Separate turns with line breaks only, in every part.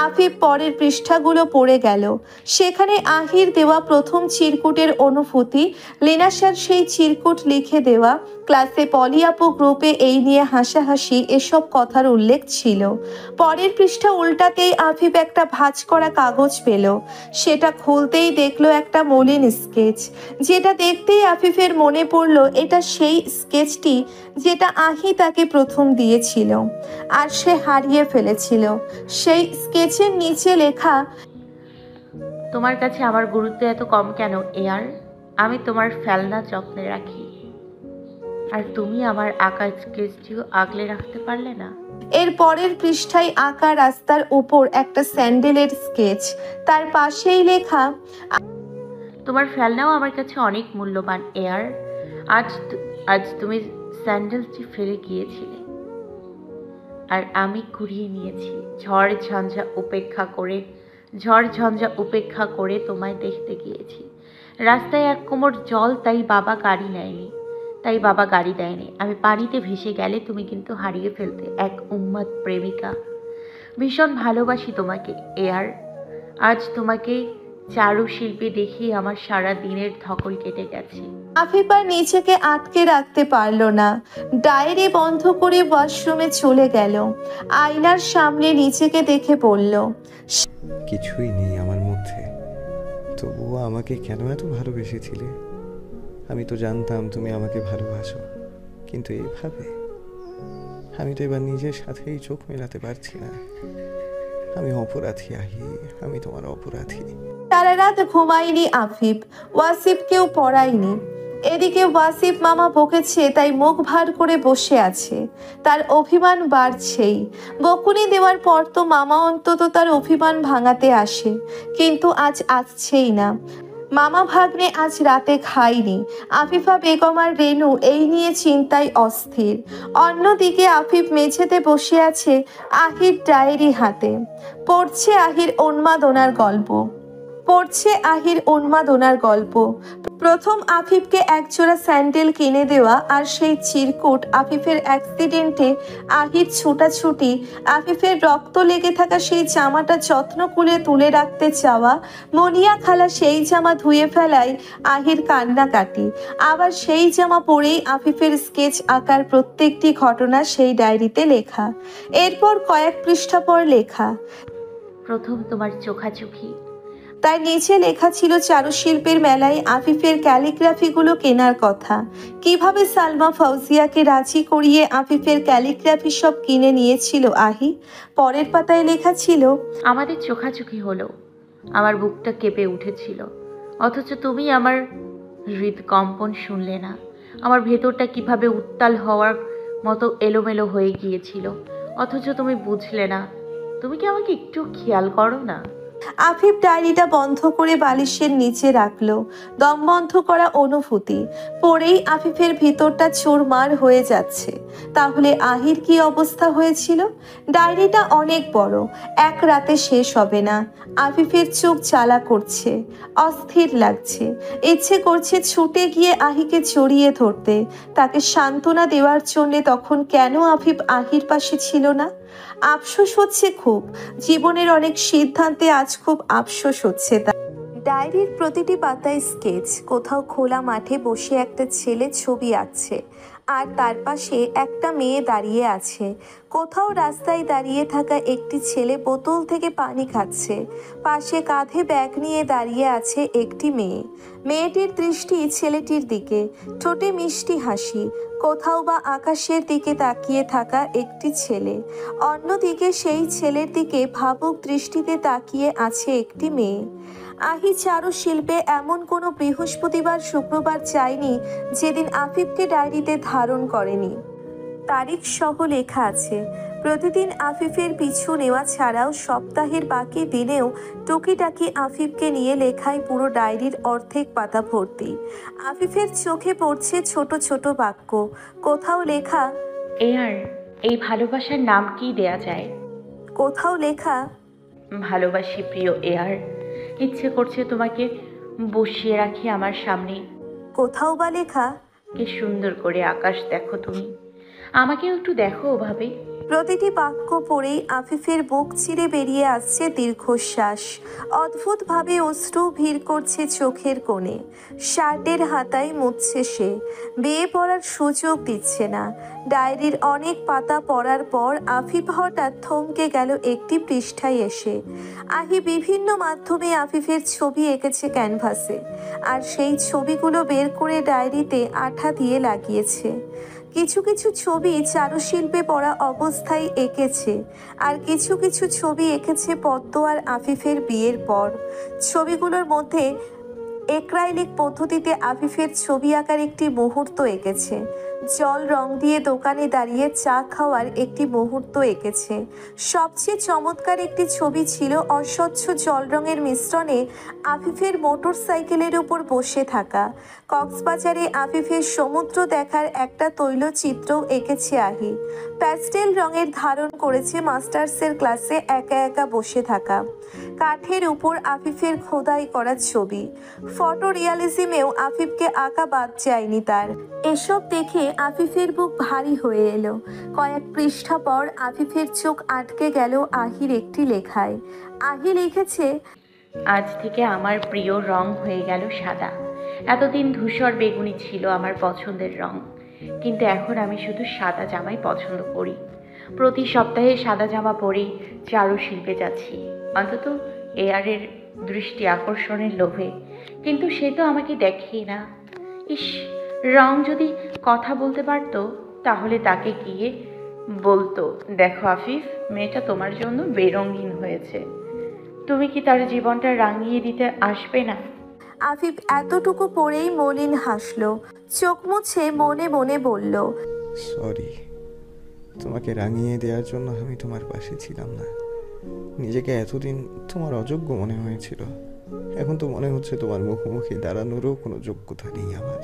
আফিফ পরের পৃষ্ঠাগুলো পড়ে গেল। সেখানে আহির দেওয়া প্রথম চিরকুটের অনুভূতি, লেনাসার সেই চিরকুট লিখে দেওয়া, ক্লাসে পলি আপু গ্রুপে এই নিয়ে হাসাহাসি, এসব কথার উল্লেখ ছিল। পরের পৃষ্ঠা উল্টাতেই আফিফ একটা ভাঁজ করা কাগজ পেল। সেটা খুলতেই দেখলো একটা মলিন স্কেচ, যেটা দেখতেই আফিফের মনে পড়ল এটা সেই স্কেচটি যেটা আহি তাকে প্রথম দিয়েছিল আর সে হারিয়ে ফেলেছিল। সেই স্কেচের নিচে লেখা,
তোমার কাছে আমার গুরুত্ব এত কম কেন এয়ার? আমি তোমার ফেলনা যত্নে রাখি, আর তুমি আমার আঁকা স্কেচটিও আগলে রাখতে পারলে না।
এর পরের পৃষ্ঠায় আঁকা রাস্তার উপর একটা স্যান্ডেলের স্কেচ, তার পাশেই লেখা,
তোমার ফেলনাও আমার কাছে অনেক মূল্যবান এয়ার। আজ তুমি স্যান্ডেলটি ফেলে গিয়েছিলে, আর আমি কুড়িয়ে নিয়েছি। ঝড় ঝঞ্ঝা উপেক্ষা করে তোমায় দেখতে গিয়েছি। রাস্তায় এক কোমর জল, তাই বাবা গাড়ি দেয়নি। আমি পানিতে ভেসে গেলে তুমি কিন্তু হারিয়ে ফেলতে এক উন্মাদ প্রেমিকা। ভীষণ ভালোবাসি তোমাকে এয়ার। আজ তোমাকে চারুশিল্পী দেখি আমার সারা দিনের ধকল কেটে গেছে।
আফিফ আর নিজেকে আটকে রাখতে পারল না। ডায়েরি বন্ধ করে ওয়াশরুমে চলে গেল। আয়নার সামনে নিজেকে দেখে বলল,
কিছুই নেই আমার মধ্যে, তবুও আমাকে কেন এত ভালোবেসেছিলে? আমি তো জানতাম তুমি আমাকে ভালোবাসো, কিন্তু এইভাবে আমি তো এবার নিজের সাথেই চোখ মেলাতে পারছি না। আমি অপরাধী আহি, আমি তোমার অপরাধী।
সারা রাত ঘুমায়নি আফিফ, ওয়াসিফকেও পড়ায়নি। এদিকে ওয়াসিফ মামা বকেছে তাই মুখ ভার করে বসে আছে। তার অভিমান বাড়ছেই। বকুনি দেওয়ার পর তো মামা অন্তত তার অভিমান ভাঙাতে আসে, কিন্তু আজ আসছেই না। মামা ভাগ্নে আজ রাতে খায়নি। আফিফা বেগম আর রেনু এই নিয়ে চিন্তায় অস্থির। অন্যদিকে আফিফ মেঝেতে বসে আছে আহির ডায়েরি হাতে। পড়ছে আহির উন্মাদনার গল্প। প্রথম আফিফকে একজোড়া স্যান্ডেল কিনে দেওয়া, আর সেই চিরকুট, আফিফের অ্যাক্সিডেন্টে আহির ছুটাছুটি, আফিফের রক্ত লেগে থাকা সেই জামাটা যত্ন করে তুলে রাখতে চাওয়া, মনিয়া খালা সেই জামা ধুয়ে ফেলায় আহির কান্নাকাটি, আবার সেই জামা পরেই আফিফের স্কেচ আঁকার প্রত্যেকটি ঘটনা সেই ডায়েরিতে লেখা। এরপর কয়েক পৃষ্ঠা পর লেখা,
প্রথম তোমার চোখাচোখি।
তার নিচে লেখা ছিল চারুশিল্পের মেলায় আফিফের ক্যালিগ্রাফিগুলো কেনার কথা। কিভাবে সালমা ফৌজিয়াকে রাজি করিয়ে আফিফের ক্যালিগ্রাফি সব কিনে নিয়েছিল আহি। পরের পাতায় লেখা ছিল,
আমাদের চোখাচোখি হলো, আমার বুকটা কেঁপে উঠেছিল, অথচ তুমি আমার হৃদকম্পন শুনলে না। আমার ভেতরটা কিভাবে উত্তাল হওয়ার মতো এলোমেলো হয়ে গিয়েছিল, অথচ তুমি বুঝলে না। তুমি কি আমাকে একটু খেয়াল করো না?
আফিফ ডায়েরিটা বন্ধ করে বালিশের নিচে রাখলো। দম বন্ধ করা অনুভূতি। পরেই আফিফের ভিতরটা চুরমার হয়ে যাচ্ছে। তাহলে আহির কি অবস্থা হয়েছিল? ডায়েরিটা অনেক বড়, এক রাতে শেষ হবে না। আফিফের চোখ জ্বালা করছে, অস্থির লাগছে। ইচ্ছে করছে ছুটে গিয়ে আহিকে জড়িয়ে ধরতে, তাকে সান্ত্বনা দেওয়ার জন্যে। তখন কেন আফিফ আহির পাশে ছিল না? আফসোস হচ্ছে খুব। জীবনের অনেক সিদ্ধান্তে আজ খুব আফসোস হচ্ছে তার। ডায়েরির প্রতিটি পাতায় স্কেচ। কোথাও খোলা মাঠে বসে একটা ছেলে ছবি আঁকছে, আর তার পাশে একটা মেয়ে দাঁড়িয়ে আছে। কোথাও রাস্তায় দাঁড়িয়ে থাকা একটি ছেলে বোতল থেকে পানি খাচ্ছে। পাশে কাঁধে ব্যাগ নিয়ে দাঁড়িয়ে আছে একটি মেয়ে। মেয়েটির দৃষ্টি ছেলেটির দিকে, ঠোঁটে মিষ্টি হাসি। কোথাও বা আকাশের দিকে তাকিয়ে থাকা একটি ছেলে। অন্যদিকে সেই ছেলের দিকে ভাবুক দৃষ্টিতে তাকিয়ে আছে একটি মেয়ে। আহি চারুশিল্পে এমন কোনো বৃহস্পতিবার শুক্রবার যায়নি যেদিন আফিফকে ডায়েরিতে ধারণ করেনি। তারিখ সহ লেখা আছে। প্রতিদিন আফিফের পিছু নেওয়া ছাড়াও সপ্তাহের বাকি দিনেও টুকিটাকি আফিফকে নিয়ে লেখায় পুরো ডায়েরির অর্ধেক পাতা ভর্তি। আফিফের চোখে পড়ছে ছোট ছোট বাক্য। কোথাও লেখা,
এয়ার, এই ভালোবাসার নাম কি দেয়া যায়?
কোথাও লেখা,
ভালোবাসি প্রিয় এয়ার, ইচ্ছে করছে তোমাকে বসিয়ে রাখি আমার সামনে।
কোথাও বা লেখা,
কি সুন্দর করে আকাশ দেখো তুমি, আমাকেও একটু দেখো ওভাবে।
প্রতিটি বাক্য পড়েই আফিফের বুক চিরে বেরিয়ে আসছে দীর্ঘশ্বাস। অদ্ভুতভাবে অশ্রু ভিড় করছে চোখের কোণে। শার্টের হাতায় মুছছে সে। বিয়ে পড়ার সুযোগ দিচ্ছে না। ডায়েরির অনেক পাতা পড়ার পর আফিফ হঠাৎ থমকে গেল একটি পৃষ্ঠায় এসে। আহি বিভিন্ন মাধ্যমে আফিফের ছবি এঁকেছে ক্যানভাসে, আর সেই ছবিগুলো বের করে ডায়েরিতে আঠা দিয়ে লাগিয়েছে। কিছু কিছু ছবি চারুশিল্পে পড়া অবস্থায় এঁকেছে, আর কিছু কিছু ছবি এঁকেছে পদ্ম আর আফিফের বিয়ের পর। ছবিগুলোর মধ্যে এক্রাইলিক পদ্ধতিতে আফিফের ছবি আঁকার একটি মুহূর্ত এঁকেছে। জল রং দিয়ে দোকানে দাঁড়িয়ে চা খাওয়ার একটি মুহূর্ত এঁকেছে। সবচেয়ে চমৎকার একটি ছবি ছিল অস্বচ্ছ জল রঙের মিশ্রণে আফিফের মোটর সাইকেলের উপর বসে থাকা। কক্সবাজারে আফিফের সমুদ্র দেখার একটা তৈলচিত্রও এঁকেছে আহি। প্যাস্টেল রঙের ধারণ করেছে মাস্টার্সের ক্লাসে একা একা বসে থাকা। কাঠের উপর আফিফের খোদাই করা ছবি। ফটো রিয়ালিজমেও আফিফকে আঁকা বাদ যায়নি তার। এসব দেখে আফিফের বুক ভারী হয়ে এলো। কয়েক পৃষ্ঠা পর আফিফের চোখ আটকে গেল আহির একটি লেখায়। আহি লিখেছে,
আজ থেকে আমার প্রিয় রং হয়ে গেল সাদা। এতদিন ধূসর বেগুনি ছিল আমার পছন্দের রং, কিন্তু এখন আমি শুধু সাদা জামাই পছন্দ করি। প্রতি সপ্তাহে সাদা জামা পরেই চারুশিল্পে যাচ্ছি, অন্তত এয়ারের দৃষ্টি আকর্ষণের লোভে। কিন্তু সে তো আমাকে দেখেই না। ইস, রং যদি কথা বলতে পারতো তাহলে তাকে গিয়ে বলতো, দেখো আফিফ, মেয়েটা তোমার জন্য বেরঙিন হয়েছে, তুমি কি তার জীবনটা রাঙিয়ে দিতে আসবে না?
আফিফ এতটুকু পড়েই মলিন হাসলো। চোখ মুছে মনে মনে বলল,
সরি, তোমাকে রাঙিয়ে দেওয়ার জন্য আমি তোমার পাশে ছিলাম না। নিজেকে এতদিন তোমার অযোগ্য মনে হয়েছিল, এখন তো মনে হচ্ছে তোমার মুখোমুখি দাঁড়ানোরও কোনো যোগ্যতা নেই আমার।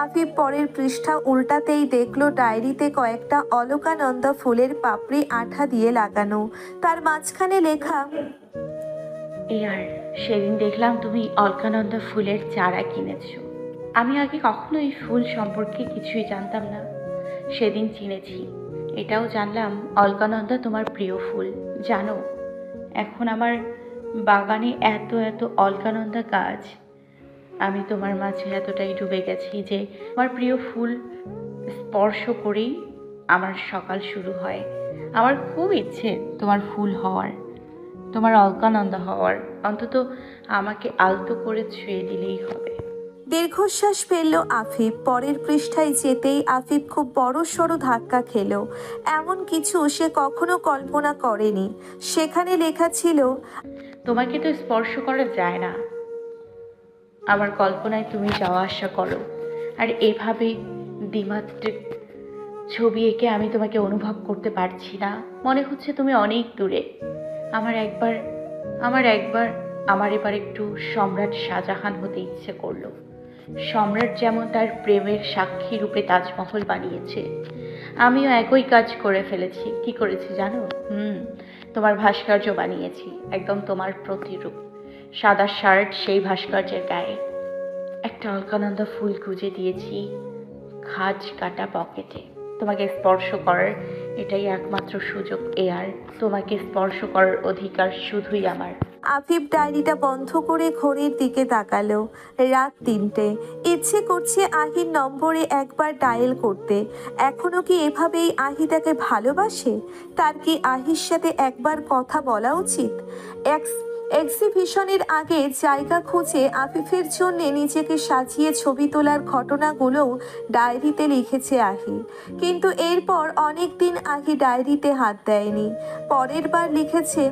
আফিফ পরের পৃষ্ঠা উল্টাতেই দেখলো ডায়েরিতে কয়েকটা অলকানন্দা ফুলের পাপড়ি আঠা দিয়ে লাগানো। তার মাঝখানে লেখা,
এয়ার, সেদিন দেখলাম তুমি অলকানন্দা ফুলের চারা কিনেছো। আমি আগে কখনো এই ফুল সম্পর্কে কিছুই জানতাম না, সেদিন চিনেছি। এটাও জানলাম অলকানন্দা তোমার প্রিয় ফুল। জানো, এখন আমার বাগানে এত এত অলকানন্দা গাছ। আমি তোমার মাঝে এতটাই ডুবে গেছি যে আমার প্রিয় ফুল স্পর্শ করেই আমার সকাল শুরু হয়। আমার খুব ইচ্ছে তোমার ফুল হওয়ার, তোমার অলকানন্দা হওয়ার। অন্তত আমাকে আলতো করে ছুঁয়ে দিলেই হবে।
দীর্ঘশ্বাস ফেললো আফিফ। পরের পৃষ্ঠায় যেতেই আফিফ খুব বড় সড়ো ধাক্কা খেলো। এমন কিছু সে কখনো কল্পনা করেনি। সেখানে লেখা ছিল,
তোমাকে তো স্পর্শ করা যায় না, আমার কল্পনায় তুমি যাওয়া আসা করো, আর এভাবে দ্বিমাত্রিক ছবি এঁকে আমি তোমাকে অনুভব করতে পারছি না। মনে হচ্ছে তুমি অনেক দূরে। আমার এবার একটু সম্রাট শাহজাহান হতে ইচ্ছে করলো। সম্রাট যেমন তার প্রেমের সাক্ষী রূপে তাজমহল বানিয়েছে, আমিও একই কাজ করে ফেলেছি। কি করেছি জানো? তোমার ভাস্কর্য বানিয়েছি, একদম তোমার প্রতিরূপ। সাদা শার্ট, সেই ভাস্কর্যের গায়ে একটা অলকানন্দা ফুল গুজে দিয়েছি খাঁজ কাটা পকেটে। তোমাকে স্পর্শ করার এটাই একমাত্র সুযোগ এয়ার। তোমাকে স্পর্শ করার অধিকার শুধুই আমার।
আফিফ ডায়েরিটা বন্ধ করে ঘড়ির দিকে তাকালো। রাত 3টে। ইচ্ছে করছে আহির নম্বরে একবার ডায়েল করতে। এখনো কি এভাবেই আহি তাকে ভালোবাসে? তার কি আহির সাথে একবার কথা বলা উচিত? এক্সিবিশনের আগে জায়গা খুঁজে আফিফের জন্য নিজেকে সাজিয়ে ছবি তোলার ঘটনাগুলোও ডায়েরিতে লিখেছে আহি। কিন্তু এরপর অনেক দিন আহি ডায়েরিতে হাত দেয়নি। পরের বার লিখেছে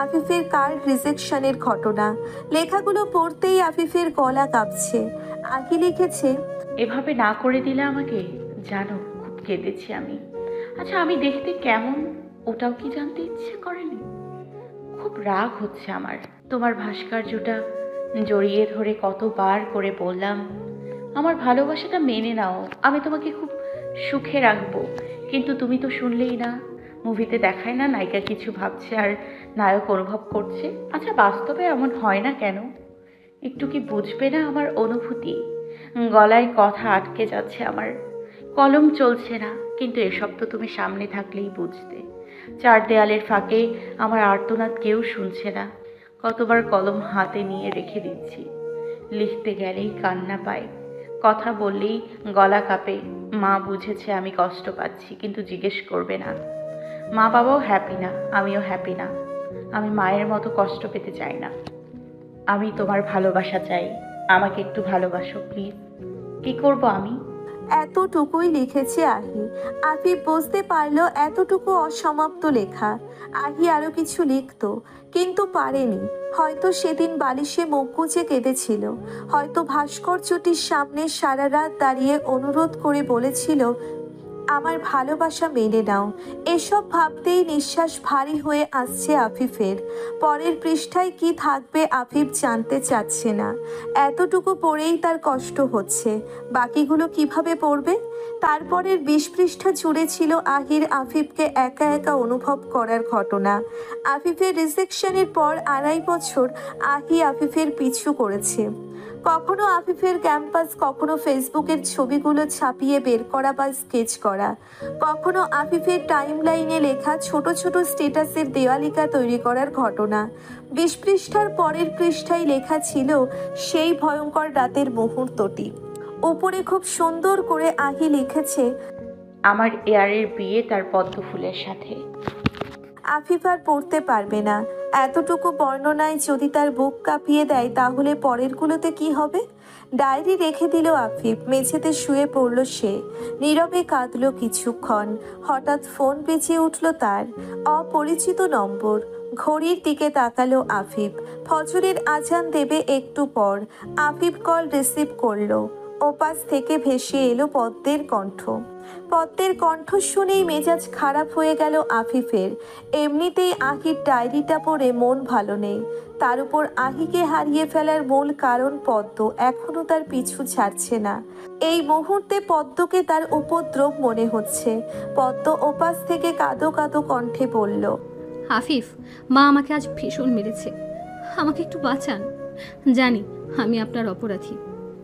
আফিফের কার্ড রিজেকশনের ঘটনা। লেখাগুলো পড়তেই আফিফের গলা কাঁপছে। আহি লিখেছে,
এভাবে না করে দিলে আমাকে, জানো খুব কেঁদেছি আমি। আচ্ছা, আমি দেখতে কেমন ওটাও কি জানতে ইচ্ছে করেনি? খুব রাগ হচ্ছে আমার। তোমার ভাস্কর্যটা জড়িয়ে ধরে কতবার করে বললাম, আমার ভালোবাসাটা মেনে নাও, আমি তোমাকে খুব সুখে রাখবো, কিন্তু তুমি তো শুনলেই না। মুভিতে দেখায় না নায়িকা কিছু ভাবছে আর নায়ক অনুভব করছে? আচ্ছা, বাস্তবে এমন হয় না কেন? একটু কি বুঝবে না আমার অনুভূতি? গলায় কথা আটকে যাচ্ছে আমার, কলম চলছে না, কিন্তু এসব তো তুমি সামনে থাকলেই বুঝতে। চার দেয়ালের ফাঁকে আমার আর্তনাদ কেউ শুনছে না। কতবার কলম হাতে নিয়ে রেখে দিচ্ছি, লিখতে গেলেই কান্না পায়, কথা বললেই গলা কাঁপে। মা বুঝেছে আমি কষ্ট পাচ্ছি, কিন্তু জিজ্ঞেস করবে না। মা বাবাও হ্যাপি না, আমিও হ্যাপি না। আমি মায়ের মতো কষ্ট পেতে চাই না। আমি তোমার ভালোবাসা চাই, আমাকে একটু ভালোবাসো প্লিজ। কি করব আমি?
এতটুকুই লিখেছে আহি। আফিফ বুঝতে পারলো এতটুকু অসমাপ্ত লেখা। আহি আরো কিছু লিখতো, কিন্তু পারেনি। হয়তো সেদিন বালিশে মুখ গুজে কেঁদেছিল, হয়তো ভাস্কর্যটির সামনে সারা রাত দাঁড়িয়ে অনুরোধ করে বলেছিল, আমার ভালোবাসা মেনে নাও। এসব ভাবতেই নিঃশ্বাস ভারী হয়ে আসছে আফিফের। পরের পৃষ্ঠায় কি থাকবে আফিফ জানতে চাচ্ছে না। এতটুকু পড়েই তার কষ্ট হচ্ছে, বাকিগুলো কিভাবে পড়বে? তারপরের 20 পৃষ্ঠা জুড়ে ছিল আহির আফিফকে একা একা অনুভব করার ঘটনা। আফিফের রিসেকশনের পর 2.5 বছর আহি আফিফের পিছু করেছে। কখনো আফিফের ক্যাম্পাস, কখনো ফেসবুকের ছবিগুলো ছাপিয়ে বের করা বা স্কেচ করা, কখনো আফিফের টাইমলাইনে লেখা ছোট ছোট স্ট্যাটাসের দেওয়ালিকা তৈরি করার ঘটনা। 20 পৃষ্ঠার পরের পৃষ্ঠায় লেখা ছিল সেই ভয়ঙ্কর রাতের মুহূর্তটি। উপরে খুব সুন্দর করে আহি লিখেছে,
আমার এয়ারের বিয়ে তার পদ্ম ফুলের সাথে।
আফিফ আর পড়তে পারবে না। এতটুকু বর্ণনায় যদি তার বুক কাঁপিয়ে দেয়, তাহলে পরেরগুলোতে কি হবে? ডায়েরি রেখে দিল আফিফ, মেঝেতে শুয়ে পড়ল সে। নীরবে কাঁদল কিছুক্ষণ। হঠাৎ ফোন বেজে উঠল তার। অপরিচিত নম্বর। ঘড়ির দিকে তাকালো আফিফ। ফজরের আজান দেবে একটু পর। আফিফ কল রিসিভ করলো। ওপাশ থেকে ভেসে এলো পদ্মের কণ্ঠ। পদ্মের কণ্ঠ শুনেই মেজাজ খারাপ হয়ে গেল আফিফের। এমনিতেই আহির ডায়েরিটা পড়ে মন ভালো নেই, তার উপর আহিকে হারিয়ে ফেলার মূল কারণ পদ্ম এখনো তার পিছু ছাড়ছে না। এই মুহূর্তে পদ্মকে তার উপদ্রব মনে হচ্ছে। পদ্ম ওপাশ থেকে কাঁদো কাঁদো কণ্ঠে বলল,
আফিফ, মা আমাকে আজ ভীষণ মেরেছে, আমাকে একটু বাঁচান। জানি আমি আপনার অপরাধী,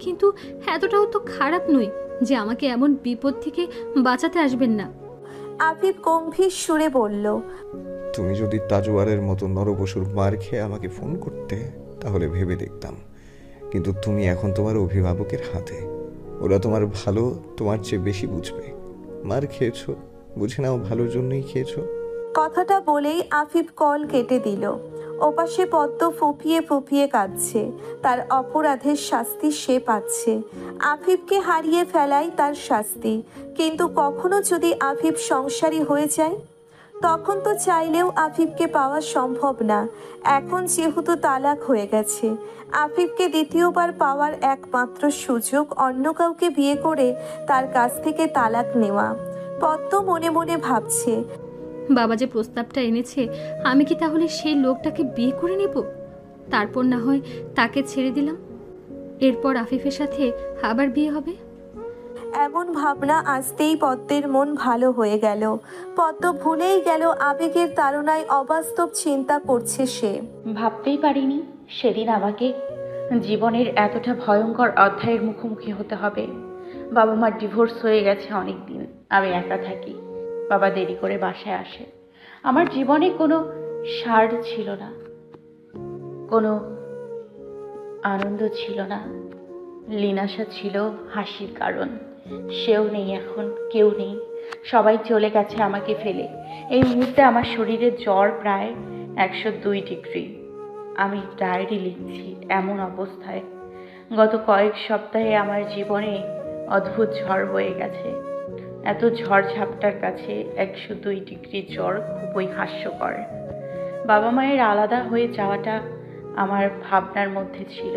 কিন্তু এতটাও তো খারাপ নই যে আমাকে এমন বিপদ থেকে বাঁচাতে আসবেন না।
আফিফ গম্ভীর সুরে বলল,
তুমি যদি তাজওয়ারের মতো নরপশুর মার খেয়ে আমাকে ফোন করতে, তাহলে ভেবে দেখতাম। কিন্তু তুমি এখন তোমার অভিভাবকের হাতে, ওরা তোমার ভালো তোমার চেয়ে বেশি বুঝবে। মার খেয়েছো, বুঝে নাও ভালোর জন্যই খেয়েছো।
কথাটা বলেই আফিফ কল কেটে দিল। ওপাশে পদ্ম ফুপিয়ে ফুপিয়ে কাঁদছে। তার অপরাধের শাস্তি সে পাচ্ছে। আফিফকে হারিয়ে ফেলাই তার শাস্তি। কিন্তু কখনো যদি আফিফ সংসারী হয়ে যায়, তখন তো চাইলেও আফিফকে পাওয়া সম্ভব না। এখন যেহেতু তালাক হয়ে গেছে, আফিফকে দ্বিতীয়বার পাওয়ার একমাত্র সুযোগ অন্য কাউকে বিয়ে করে তার কাছ থেকে তালাক নেওয়া। পদ্ম মনে মনে ভাবছে,
বাবা যে প্রস্তাবটা এনেছে, আমি কি তাহলে সেই লোকটাকে বিয়ে করে নেব? তারপর না হয় তাকে ছেড়ে দিলাম, এরপর আফিফের সাথে আবার বিয়ে হবে।
এমন ভাবনা আসতেই পদ্মের মন ভালো হয়ে গেল। পদ্ম ভুলেই গেল আবেগের তাড়নায় অবাস্তব চিন্তা করছে সে।
ভাবতেই পারিনি সেদিন আমাকে জীবনের এতটা ভয়ঙ্কর অধ্যায়ের মুখোমুখি হতে হবে। বাবা মার ডিভোর্স হয়ে গেছে অনেক দিন, আমি একা থাকি। বাবা দেরি করে বাসায় আসে। আমার জীবনে কোনো সার ছিল না, কোনো আনন্দ ছিল না। লিনাশা ছিল হাসির কারণ, সেও নেই এখন, কেউ নেই। সবাই চলে গেছে আমাকে ফেলে। এই মুহূর্তে আমার শরীরে জ্বর প্রায় 102 ডিগ্রি। আমি ডায়েরি লিখছি এমন অবস্থায়। গত কয়েক সপ্তাহে আমার জীবনে অদ্ভুত ঝড় বয়ে গেছে। এত ঝড় ঝাপটার কাছে 102 ডিগ্রি জ্বর খুবই হাস্যকর। বাবা মায়ের আলাদা হয়ে যাওয়াটা আমার ভাবনার মধ্যে ছিল,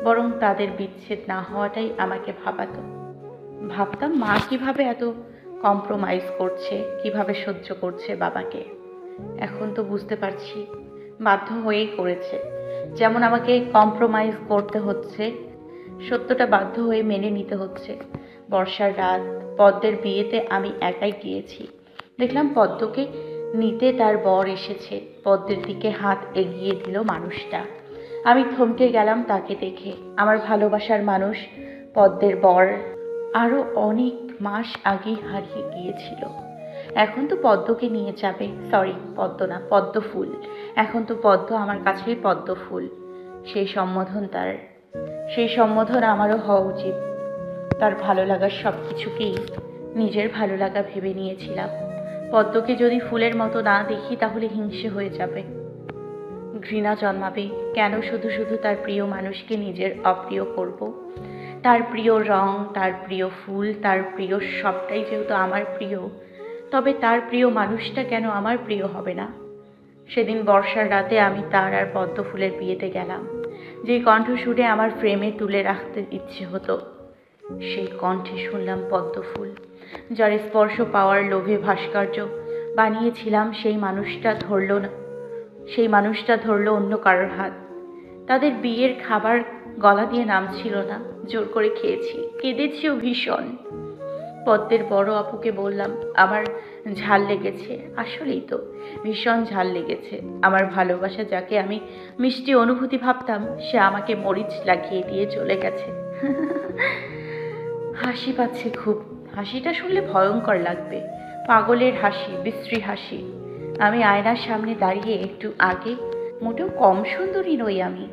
বরং তাদের বিচ্ছেদ না হওয়াটাই আমাকে ভাবাতো। ভাবতাম মা কিভাবে এত কম্প্রোমাইজ করছে, কিভাবে সহ্য করছে বাবাকে। এখন তো বুঝতে পারছি বাধ্য হয়েই করেছে। যেমন আমাকে কম্প্রোমাইজ করতে হচ্ছে, সত্যটা বাধ্য হয়ে মেনে নিতে হচ্ছে। বর্ষার রাত, পদ্মের বিয়েতে আমি একাই গিয়েছি। দেখলাম পদ্মকে নিতে তার বর এসেছে। পদ্মের দিকে হাত এগিয়ে দিল মানুষটা। আমি থমকে গেলাম তাকে দেখে। আমার ভালোবাসার মানুষ, পদ্মের বর, আরও অনেক মাস আগেই হারিয়ে গিয়েছিল। এখন তো পদ্মকে নিয়ে যাবে, সরি পদ্ম না, পদ্ম ফুল। এখন তো পদ্ম আমার কাছেই পদ্ম ফুল। সেই সম্বোধন আমারও হওয়া উচিত। তার ভালো লাগার সব কিছুকেই নিজের ভালো লাগা ভেবে নিয়েছিলাম। পদ্মকে যদি ফুলের মতো না দেখি তাহলে হিংসে হয়ে যাবে, ঘৃণা জন্মাবে। কেন শুধু শুধু তার প্রিয় মানুষকে নিজের অপ্রিয় করব? তার প্রিয় রং, তার প্রিয় ফুল, তার প্রিয় সবটাই যেহেতু আমার প্রিয়, তবে তার প্রিয় মানুষটা কেন আমার প্রিয় হবে না? সেদিন বর্ষার রাতে আমি তার আর পদ্ম ফুলের বিয়েতে গেলাম। যে কণ্ঠ শুনে আমার ফ্রেমে তুলে রাখতে ইচ্ছে হতো, সেই কণ্ঠে শুনলাম পদ্ম ফুল। যার স্পর্শ পাওয়ার লোভে ভাস্কর্য বানিয়েছিলাম, সেই মানুষটা ধরল অন্য কারোর হাত। তাদের বিয়ের খাবার গলা দিয়ে নামছিল না, জোর করে খেয়েছি, কেঁদেছিও ভীষণ। পদ্মের বড় আপুকে বললাম, আমার ঝাল লেগেছে। আসলেই তো ভীষণ ঝাল লেগেছে। আমার ভালোবাসা, যাকে আমি মিষ্টি অনুভূতি ভাবতাম, সে আমাকে মরিচ লাগিয়ে দিয়ে চলে গেছে। হাসি পাচ্ছে খুব। হাসিটা শুনলে ভয়ঙ্কর লাগবে, পাগলের হাসি, বিশ্রী হাসি। আমি আয়নার সামনে দাঁড়িয়ে একটু আগে মোটেও কম সুন্দরী নই আমি,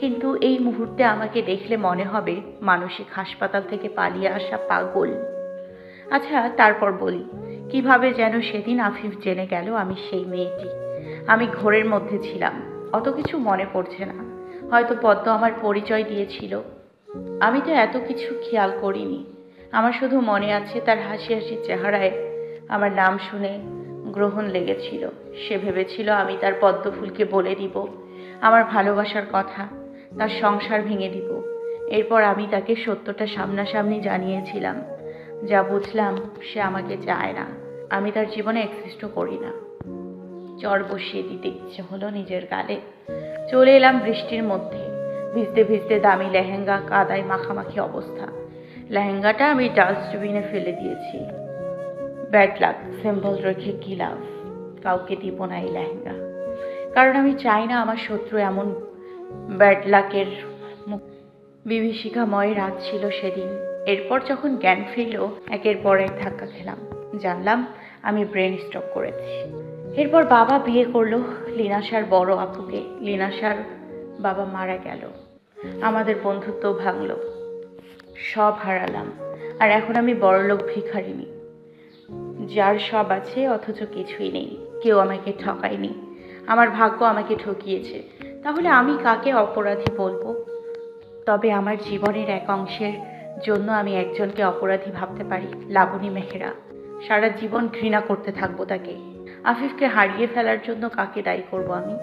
কিন্তু এই মুহূর্তে আমাকে দেখলে মনে হবে মানসিক হাসপাতাল থেকে পালিয়ে আসা পাগল। আচ্ছা, তারপর বলি কিভাবে যেন সেদিন আফিফ জেনে গেল আমি সেই মেয়েটি। আমি ঘোরের মধ্যে ছিলাম, অত কিছু মনে পড়ছে না। হয়তো পদ্ম আমার পরিচয় দিয়েছিল, আমি তো এত কিছু খেয়াল করিনি। আমার শুধু মনে আছে তার হাসি হাসি চেহারায় আমার নাম শুনে গ্রহণ লেগেছিল। সে ভেবেছিল আমি তার পদ্ম ফুলকে বলে দিব আমার ভালোবাসার কথা, তার সংসার ভেঙে দিব। এরপর আমি তাকে সত্যটা সামনাসামনি জানিয়েছিলাম। যা বুঝলাম, সে আমাকে চায় না, আমি তার জীবনে এক্সিস্টও করি না। চর বসিয়ে দিতে ইচ্ছে হলো নিজের গালে। চলে এলাম বৃষ্টির মধ্যে, ভিজতে ভিজতে দামি লেহেঙ্গা কাদায় মাখামাখি অবস্থা। লেহেঙ্গাটা আমি ডাস্টবিনে ফেলে দিয়েছি। ব্যাড লাক সিম্বল রেখে কি লাভ? কাউকে দিব না এই লেহেঙ্গা, কারণ আমি চাই না আমার শত্রু এমন ব্যাড লাকের। বিভীষিকাময় রাত ছিল সেদিন। এরপর যখন জ্ঞান ফিরল, একের পর এক ধাক্কা খেলাম। জানলাম আমি ব্রেন স্ট্রোক করেছি। এরপর বাবা বিয়ে করলো লিনাশার বড় আপুকে। লিনাশার বাবা মারা গেল, আমাদের বন্ধুত্ব ভাঙলো, সব হারালাম। আর এখন আমি বড়লোক ভিখারিনী, যার সব আছে অথচ কিছুই নেই। কেউ আমাকে ঠকায়নি, আমার ভাগ্য আমাকে ঠকিয়েছে। তাহলে আমি কাকে অপরাধী বলবো? তবে আমার জীবনের এক অংশের জন্য আমি একজনকে অপরাধী ভাবতে পারি, লাবণী মেহরা। সারা জীবন ঘৃণা করতে থাকবো তাকে। আফিফকে হারিয়ে ফেলার জন্য কাকে দায়ী করব আমি?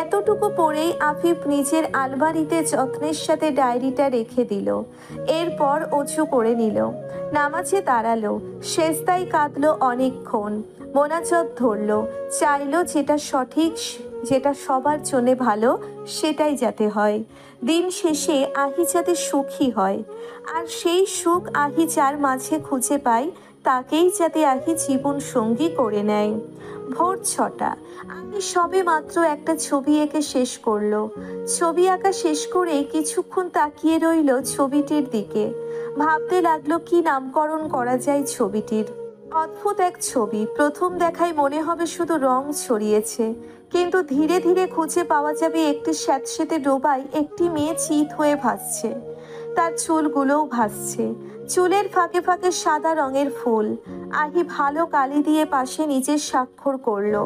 এতটুকু পরেই আফিফ নিজের আলমারিতে যত্নের সাথে ডায়েরিটা রেখে দিল। এরপর অজু করে নিল, নামাজে দাঁড়ালো, সেজদায় কাঁদলো অনেকক্ষণ, মোনাজাত ধরলো, চাইলো যেটা সঠিক, যেটা সবার জন্য ভালো, সেটাই যাতে হয়। দিন শেষে আহি যাতে সুখী হয়, আর সেই সুখ আহি যার মাঝে খুঁজে পায়, তাকেই যাতে আহি জীবন সঙ্গী করে নেয়। ভোর 6টা। আহি সবে মাত্র একটা ছবি এঁকে শেষ করলো। ছবি আঁকা শেষ করে কিছুক্ষণ তাকিয়ে রইল ছবিটির দিকে। ভাবতে লাগলো কি নামকরণ করা যায় ছবিটির। অদ্ভুত এক ছবি, প্রথম দেখায় মনে হবে শুধু রং ছড়িয়েছে, কিন্তু ধীরে ধীরে খুঁজে পাওয়া যাবে একটি স্যাঁতসেঁতে ডোবায় একটি মেয়ে চিত হয়ে ভাসছে। তার চুলগুলোও ভাসছে, চুলের ফাঁকে ফাঁকে সাদা রঙের ফুল। আহি ভালো কালি দিয়ে পাশে নিজের স্বাক্ষর করলো,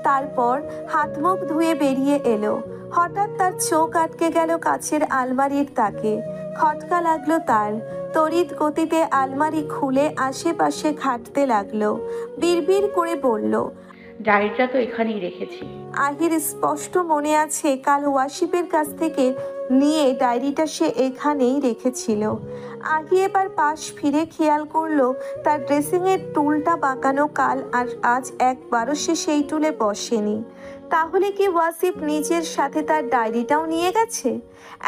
তারপর হাত মুখ ধুয়ে বেরিয়ে এলো। হঠাৎ তার চোখ আটকে গেল কাছের আলমারির তাকে। খটকা লাগলো তার, তড়িৎ গতিতে আলমারি খুলে আশেপাশে ঘাঁটতে লাগলো। বিড়বিড় করে বলল,
ডায়েরিটা তো এখানেই রেখেছি।
আহির স্পষ্ট মনে আছে কাল ওয়াসিফের কাছ থেকে নিয়ে ডায়েরিটা সে এখানেই রেখেছিল। আহি এবার পাশ ফিরে খেয়াল করলো তার ড্রেসিংয়ের টুলটা বাঁকানো, কাল আর আজ একবারও সে সেই টুলে বসেনি। তাহলে কি ওয়াসিফ নিজের সাথে তার ডায়েরিটাও নিয়ে গেছে?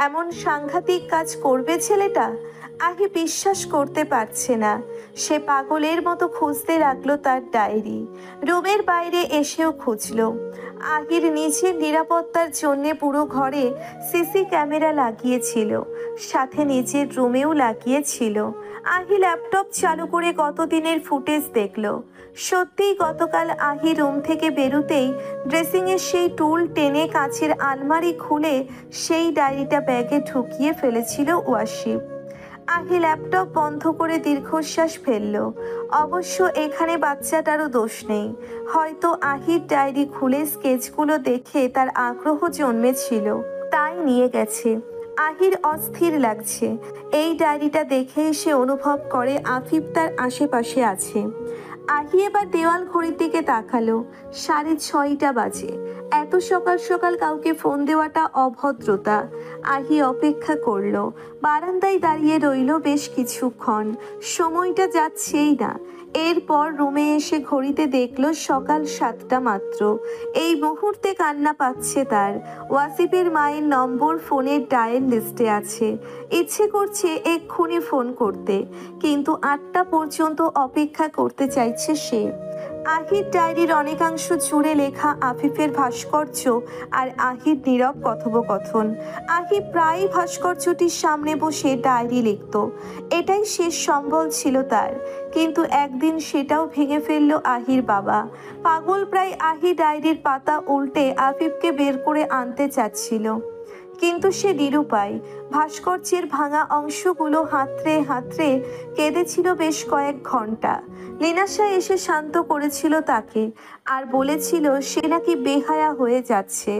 এমন সাংঘাতিক কাজ করবে ছেলেটা? আহি বিশ্বাস করতে পারছে না। সে পাগলের মতো খুঁজতে লাগলো তার ডায়েরি, রুমের বাইরে এসেও খুঁজলো। আহির নিজের নিরাপত্তার জন্য পুরো ঘরে সিসি ক্যামেরা লাগিয়েছিল, সাথে নিজের রুমেও লাগিয়েছিল। আহি ল্যাপটপ চালু করে গতদিনের ফুটেজ দেখলো। সত্যিই গতকাল আহি রুম থেকে বেরোতেই ড্রেসিংয়ের সেই টুল টেনে কাঁচের আলমারি খুলে সেই ডায়েরিটা ব্যাগে ঢুকিয়ে ফেলেছিল ওয়াসিফ। আহি ল্যাপটপ বন্ধ করে দীর্ঘশ্বাস ফেলল। অবশ্য এখানে বাচ্চাটারও দোষ নেই। হয়তো আহির ডায়েরি খুলে স্কেচগুলো দেখে তার আগ্রহ জন্মেছিল, তাই নিয়ে গেছে। আহির অস্থির লাগছে। এই ডায়েরিটা দেখে সে অনুভব করে আফিফ তার আশেপাশে আছে। আহি এবার দেওয়াল ঘড়ির দিকে তাকালো। 6:30 বাজে। এত সকাল সকাল কাউকে ফোন দেওয়াটা অভদ্রতা। আহি অপেক্ষা করলো। বারান্দায় দাঁড়িয়ে রইল বেশ কিছুক্ষণ। সময়টা যাচ্ছেই না। এরপর রুমে এসে ঘড়িতে দেখলো সকাল 7টা মাত্র। এই মুহূর্তে কান্না পাচ্ছে তার। ওয়াসিফের মায়ের নম্বর ফোনের ডায়াল লিস্টে আছে। ইচ্ছে করছে এক্ষুনি ফোন করতে, কিন্তু 8টা পর্যন্ত অপেক্ষা করতে চাইছে সে। আহির ডায়েরির অনেকাংশ জুড়ে লেখা আফিফের ভাস্কর্য আর আহির নীরব কথোপকথন। আহি প্রায় ভাস্কর্যটির সামনে বসে ডায়েরি লিখত। এটাই শেষ সম্বল ছিল তার। কিন্তু একদিন সেটাও ভেঙে ফেলল আহির বাবা। পাগল প্রায় আহি ডায়েরির পাতা উল্টে আফিফকে বের করে আনতে চাচ্ছিল, কিন্তু সে নিরুপায়। ভাস্কর্যের ভাঙা অংশগুলো হাতড়ে হাতড়ে কেঁদেছিল বেশ কয়েক ঘন্টা। লিনাশা এসে শান্ত করেছিল তাকে, আর বলেছিল সে নাকি বেহায়া হয়ে যাচ্ছে।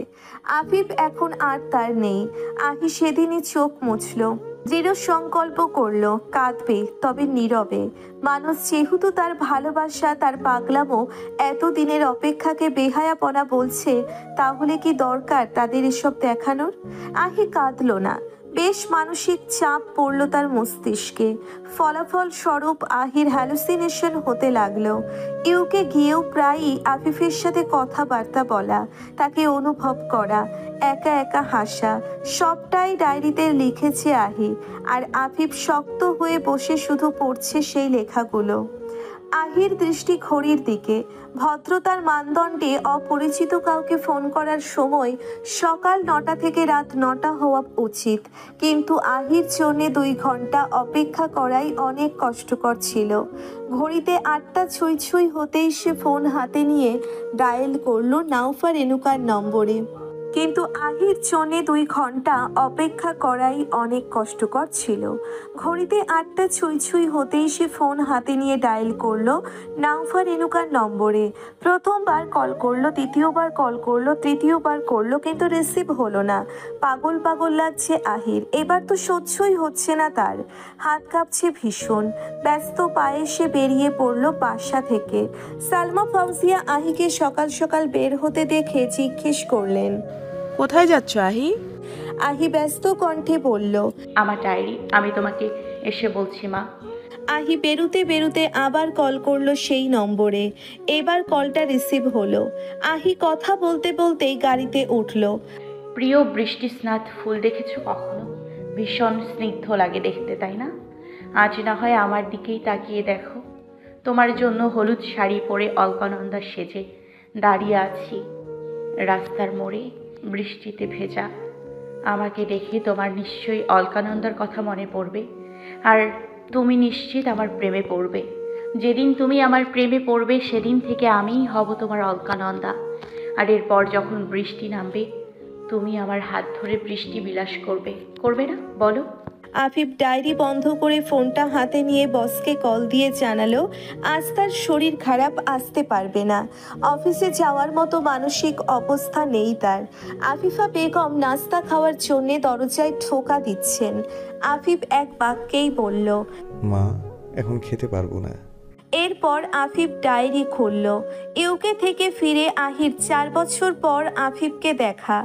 আফিফ এখন আর তার নেই। আহি সেদিনই চোখ মুছল, দৃঢ় সংকল্প করলো কাঁদবে, তবে নীরবে। মানুষ যেহেতু তার ভালোবাসা, তার পাগলামো এতদিনের অপেক্ষাকে বেহায়াপনা বলছে, তাহলে কি দরকার তাদের এসব দেখানোর? আহি কাঁদলো না। বেশ মানসিক চাপ পড়ল তার মস্তিষ্কে। ফলাফল স্বরূপ আহির হ্যালুসিনেশন হতে লাগলো। ইউকে গিয়েও প্রায়ই আফিফের সাথে কথাবার্তা বলা, তাকে অনুভব করা, একা একা হাসা, সবটাই ডায়েরিতে লিখেছে আহি। আর আফিফ শক্ত হয়ে বসে শুধু পড়ছে সেই লেখাগুলো। আহির দৃষ্টি ঘড়ির দিকে। ভদ্রতার মানদণ্ডে অপরিচিত কাউকে ফোন করার সময় সকাল 9টা থেকে রাত 9টা হওয়া উচিত, কিন্তু আহির জন্যে 2 ঘন্টা অপেক্ষা করাই অনেক কষ্টকর ছিল। ঘড়িতে 8টা ছুঁই ছুঁই হতেই সে ফোন হাতে নিয়ে ডায়াল করলো নাউফা রেনুকার নম্বরে। কিন্তু আহির জন্যে 2 ঘন্টা অপেক্ষা করাই অনেক কষ্টকর ছিল। ঘড়িতে 8টা ছুঁই ছুঁই হতেই সে ফোন হাতে নিয়ে ডায়াল করলো নাউফা রেনুকার নম্বরে। প্রথমবার কল করলো, দ্বিতীয়বার কল করলো, তৃতীয়বার করলো, কিন্তু রিসিভ হলো না। পাগল পাগল লাগছে আহির। এবার তো সহ্যই হচ্ছে না তার। হাত কাঁপছে ভীষণ। ব্যস্ত পায়ে সে বেরিয়ে পড়লো বাসা থেকে। সালমা ফাউজিয়া আহিকে সকাল সকাল বের হতে দেখে জিজ্ঞেস করলেন,
কোথায় যাচ্ছ আহি?
আহি ব্যস্ত কণ্ঠে বলল,
আমার ডায়েরি, আমি তোমাকে এসে বলছি মা।
আহি বেরুতে বেরুতে আবার কল করলো সেই নম্বরে। এবার কলটা রিসিভ হলো। আহি কথা বলতে বলতেই গাড়িতে উঠল।
প্রিয় বৃষ্টিস্নাত ফুল দেখেছো কখনো? ভীষণ স্নিগ্ধ লাগে দেখতে, তাই না? আজ না হয় আমার দিকেই তাকিয়ে দেখো। তোমার জন্য হলুদ শাড়ি পরে অলকানন্দা সেজে দাঁড়িয়ে আছি রাস্তার মোড়ে, বৃষ্টিতে ভেজা। আমাকে দেখে তোমার নিশ্চয়ই অলকানন্দার কথা মনে পড়বে, আর তুমি নিশ্চিত আমার প্রেমে পড়বে। যেদিন তুমি আমার প্রেমে পড়বে সেদিন থেকে আমিই হব তোমার অলকানন্দা। আর এরপর যখন বৃষ্টি নামবে, তুমি আমার হাত ধরে বৃষ্টি বিলাস করবে, করবে না বলো?
আফিফ ডায়েরি বন্ধ করে ফোনটা হাতে নিয়ে বসকে কল দিয়ে জানালো আজ তার শরীর খারাপ, আসতে পারবে না। অফিসে যাওয়ার মতো মানসিক অবস্থা নেই তার। আফিফা বেগম নাস্তা খাওয়ার জন্যে দরজায় ঠোকা দিচ্ছেন। আফিফ এক বাক্যেই বলল,
মা, এখন খেতে পারবো না।
এরপর আফিফ ডায়েরি খুলল। ইউকে থেকে ফিরে আহির 4 বছর পর আফিফকে দেখা।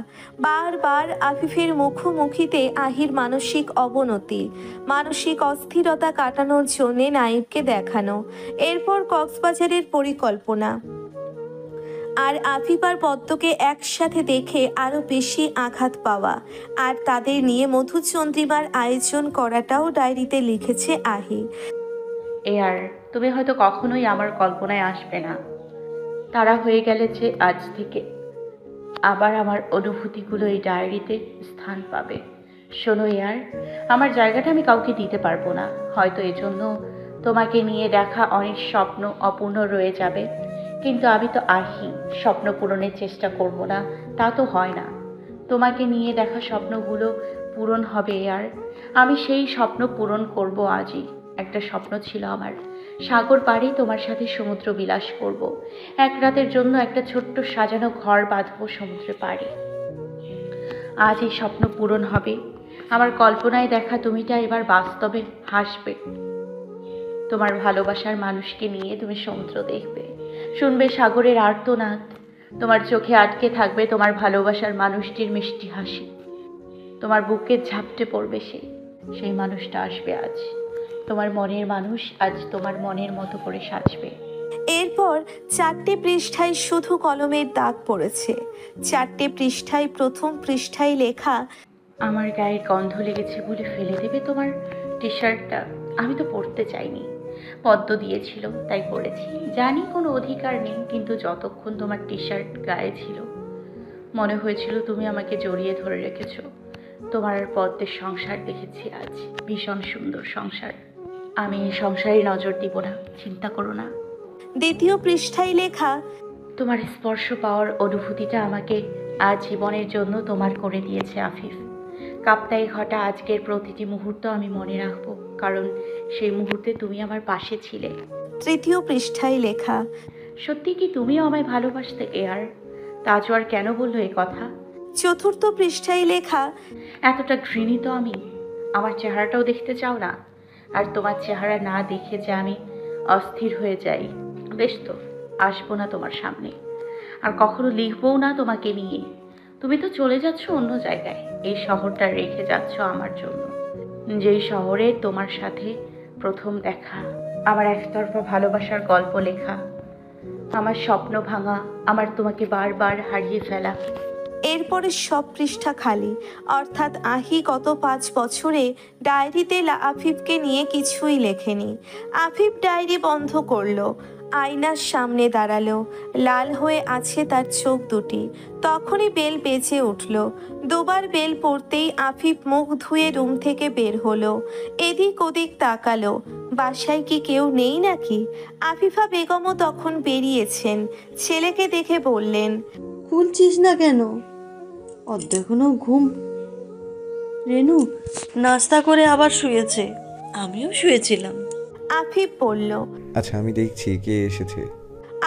বারবার আফিফের মুখোমুখিতে আহির মানসিক অবনতি, মানসিক অস্থিরতা কাটানোর জন্যে নাইবকে দেখানো। এরপর কক্সবাজারের পরিকল্পনা। আর আফিফ আর পদ্মকে একসাথে দেখে আরও বেশি আঘাত পাওয়া, আর তাদের নিয়ে মধুচন্দ্রিমার আয়োজন করাটাও ডায়েরিতে লিখেছে আহি।
আর তুমি হয়তো কখনোই আমার কল্পনায় আসবে না। তারা হয়ে গেলে যে আজ থেকে আবার আমার অনুভূতিগুলো এই ডায়েরিতে স্থান পাবে। শোনো ইয়ার, আমার জায়গাটা আমি কাউকে দিতে পারবো না। হয়তো এজন্য তোমাকে নিয়ে দেখা অনেক স্বপ্ন অপূর্ণ রয়ে যাবে, কিন্তু আমি তো আহি, স্বপ্ন পূরণের চেষ্টা করব না তা তো হয় না। তোমাকে নিয়ে দেখা স্বপ্নগুলো পূরণ হবে ইয়ার। আমি সেই স্বপ্ন পূরণ করব আজই। একটা স্বপ্ন ছিল আমার, সাগর পাড়ে তোমার সাথে সমুদ্র বিলাস করব। এক রাতের জন্য একটা ছোট্ট সাজানো ঘর বাঁধবো সমুদ্রে পাড়ে। আজ এই স্বপ্ন পূরণ হবে। আমার কল্পনায় দেখা তুমিটা এবার বাস্তবে হাসবে। তোমার ভালোবাসার মানুষকে নিয়ে তুমি সমুদ্র দেখবে, শুনবে সাগরের আর্তনাদ। তোমার চোখে আটকে থাকবে তোমার ভালোবাসার মানুষটির মিষ্টি হাসি। তোমার বুকে ঝাপটে পড়বে সেই মানুষটা আসবে আজ। তোমার মনের মানুষ আজ তোমার মনের মতো করে সাজবে।
এরপর 4টে পৃষ্ঠায় শুধু কলমের দাগ পড়েছে। 4টে পৃষ্ঠায় প্রথম পৃষ্ঠায় লেখা,
আমার গায়ে গন্ধ লেগেছে বলে ফেলে দেবে তোমার টি শার্টটা? আমি তো পরতে চাইনি, পদ্ম দিয়েছিল তাই পরেছি। জানি কোনো অধিকার নেই, কিন্তু যতক্ষণ তোমার টি শার্ট গায়ে ছিল মনে হয়েছিল তুমি আমাকে জড়িয়ে ধরে রেখেছো। তোমার আর পদ্মের সংসার দেখেছি আজ, ভীষণ সুন্দর সংসার। আমি এই সংসারে নজর দিব না, চিন্তা করো না।
দ্বিতীয় পৃষ্ঠায় লেখা,
তোমার স্পর্শ পাওয়ার অনুভূতিটা আমাকে আজ জীবনের জন্য তোমার করে দিয়েছে আফিফ। কাপ্তাই ঘটা আজকের প্রতিটি মুহূর্ত আমি মনে রাখবো, কারণ সেই মুহূর্তে তুমি আমার পাশে ছিলে।
তৃতীয় পৃষ্ঠায় লেখা,
সত্যি কি তুমিও আমায় ভালোবাসতে এয়ার? তাজওয়ার কেন বললো এ কথা?
চতুর্থ পৃষ্ঠায় লেখা,
এতটা ঘৃণিত আমি? আমার চেহারাটাও দেখতে চাও না? আর তোমার চেহারা না দেখে যে আমি অস্থির হয়ে যাই। বেশ তো, আসবো না তোমার সামনে, আর কখনো লিখবও না তোমাকে নিয়ে। তুমি তো চলে যাচ্ছ অন্য জায়গায়, এই শহরটা রেখে যাচ্ছ আমার জন্য, যেই শহরে তোমার সাথে প্রথম দেখা, আমার একতরফা ভালোবাসার গল্প লেখা, আমার স্বপ্ন ভাঙা, আমার তোমাকে বারবার হারিয়ে ফেলা।
এরপরে সব পৃষ্ঠা খালি। অর্থাৎ আহি গত 5 বছরে ডায়েরিতে আফিফকে নিয়ে কিছুই লেখেনি। আফিফ ডায়েরি বন্ধ করলো, আয়নার সামনে দাঁড়ালো। লাল হয়ে আছে তার চোখ দুটি। তখনই বেল বেজে উঠল। দুবার বেল পড়তেই আফিফ মুখ ধুয়ে রুম থেকে বের হলো। এদিক ওদিক তাকালো, বাসায় কি কেউ নেই নাকি? আফিফা বেগমও তখন বেরিয়েছেন। ছেলেকে দেখে বললেন,
খুলছিস না কেন? অর্ধেকও ঘুম। রেনু নাস্তা করে আবার শুয়েছে, আমিও শুয়েছিলাম।
আফিফ বলল।
আচ্ছা, আমি দেখছি কে এসেছে।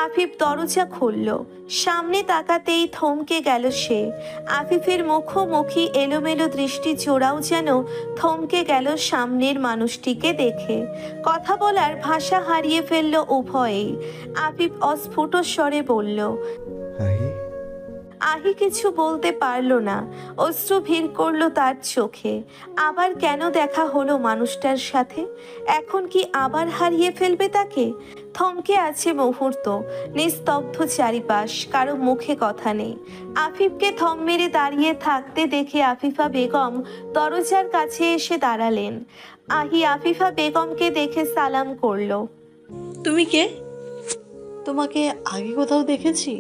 আফিফ দরজা খুলল। সামনে তাকাতেই থমকে গেল সে। আফিফের মুখোমুখি এলোমেলো দৃষ্টি জোড়াও যেন থমকে গেল সামনের মানুষটিকে দেখে। কথা বলার ভাষা হারিয়ে ফেলল উভয়েই। আফিফ অস্ফুট স্বরে বলল,
আহি,
আহি কিছু বলতে পারল না। অশ্রু ভিড় করলো তার চোখে। আবার কেন দেখা হলো মানুষটার সাথে? এখন কি আবার হারিয়ে ফেলবে তাকে? থমকে আছে মুহূর্ত, নিস্তব্ধ চারিপাশ, কারো মুখে কথা নেই। আফিফকে থম মেরে দাঁড়িয়ে থাকতে দেখে আফিফা বেগম দরজার কাছে এসে দাঁড়ালেন। আহি আফিফা বেগমকে দেখে সালাম করলো।
তুমি কে? তোমাকে আগে কোথাও দেখেছি?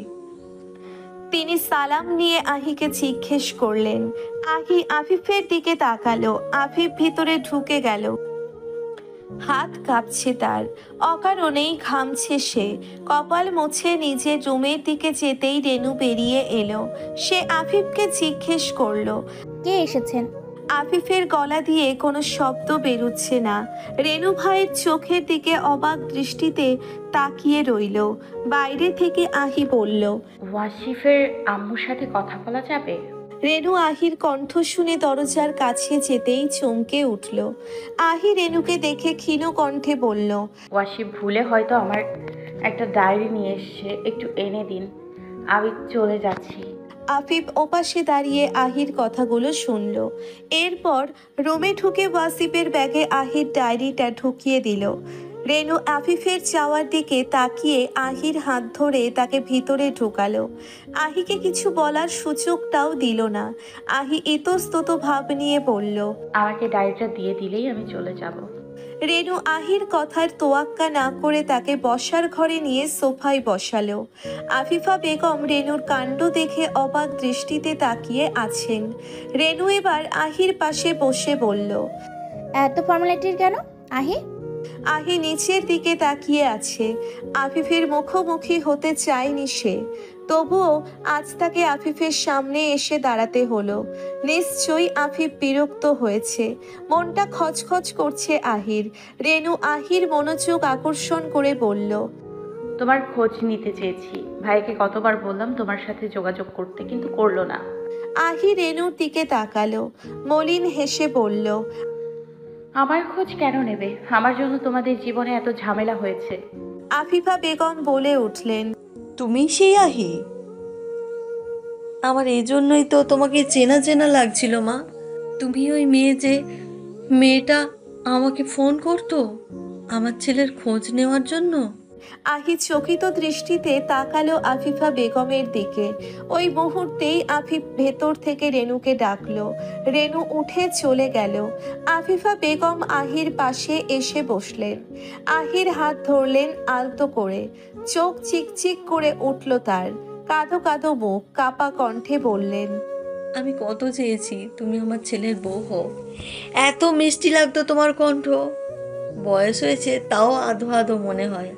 তিনি সালাম নিয়ে আহিকে জিজ্ঞেস করলেন। আহি আফিফের দিকে তাকালো। আফিফ ভিতরে ঢুকে গেল। হাত কাঁপছে তার, অকারণেই ঘামছে সে। কপাল মুছে নিজের রুমের দিকে যেতেই রেনু বেরিয়ে এলো। সে আফিফকে জিজ্ঞেস করলো,
কে এসেছেন?
আফিফের গলা দিয়ে কোনো শব্দ বেরুচ্ছে না। রেনু ভাইয়ের চোখের দিকে অবাক দৃষ্টিতে তাকিয়ে রইল। বাইরে থেকে আহি বলল,
ওয়াসিফের আম্মুর সাথে কথা বলা যাবে?
রেনু আহির কণ্ঠ শুনে দরজার কাছে যেতেই চমকে উঠল। আহি রেনুকে দেখে ক্ষীণ কণ্ঠে বলল,
ওয়াসিফ ভুলে হয়তো আমার একটা ডায়েরি নিয়ে এসছে, একটু এনে দিন, আমি চলে যাচ্ছি।
আফিফ ওপাশে দাঁড়িয়ে আহির কথাগুলো শুনল। এরপর রুমে ঢুকে ওয়াসিফের ব্যাগে আহির ডায়েরিটা ঢুকিয়ে দিল। রেনু আফিফের যাওয়ার দিকে তাকিয়ে আহির হাত ধরে তাকে ভিতরে ঢোকালো। আহিকে কিছু বলার সুযোগটাও দিল না। আহি ইতস্তত ভাব নিয়ে বলল,
আমাকে ডায়েরিটা দিয়ে দিলেই আমি চলে যাব।
রেনু আহির কথার তোয়াক্কা না করে তাকে বসার ঘরে নিয়ে সোফায় বসালো। আফিফা বেগম রেনুর কাণ্ড দেখে অবাক দৃষ্টিতে তাকিয়ে আছেন। রেনু এবার আহির পাশে বসে বলল,
এত ফর্মালিটির কেন আহি?
আহি নিচের দিকে তাকিয়ে আছে। আফিফের মুখোমুখি হতে চায়নি সে, তবুও আজ তাকে আফিফের সামনে এসে দাঁড়াতে হলো। নিশ্চয়ই আফিফ বিরক্ত হয়েছে, মনটা খচখচ করছে আহির। রেনু আহির মনোযোগ আকর্ষণ করে বলল,
তোমার খোঁজ নিতে চেয়েছি। ভাইকে কতবার বললাম তোমার সাথে যোগাযোগ করতে, কিন্তু করলো না।
আহি রেনুর দিকে তাকালো, মলিন হেসে বলল,
আমার খোঁজ কেন নেবে? আমার জন্য তোমাদের জীবনে এত ঝামেলা হয়েছে।
আফিফা বেগম বলে উঠলেন,
তুমি সেই আহি? আমার এই জন্যই তো তোমাকে চেনা চেনা লাগছিল মা। তুমি ওই মেয়েটা আমাকে ফোন করতো আমার ছেলের খোঁজ নেওয়ার জন্য।
আহি চকিত দৃষ্টিতে তাকালো আফিফা বেগমের দিকে। ওই মুহূর্তেই আফিফ ভেতর থেকে রেনুকে ডাকলো। রেনু উঠে চলে গেল। আফিফা বেগম আহির পাশে এসে বসলেন। আহির হাত ধরলেন আলতো করে। চোখ চিকচিক করে উঠল তার। কাঁদো কাঁদো মুখ, কাপা কণ্ঠে বললেন,
আমি কত চেয়েছি তুমি আমার ছেলের বউ হও। এত মিষ্টি লাগতো তোমার কণ্ঠ। বয়স হয়েছে তাও আধো আধো মনে হয়।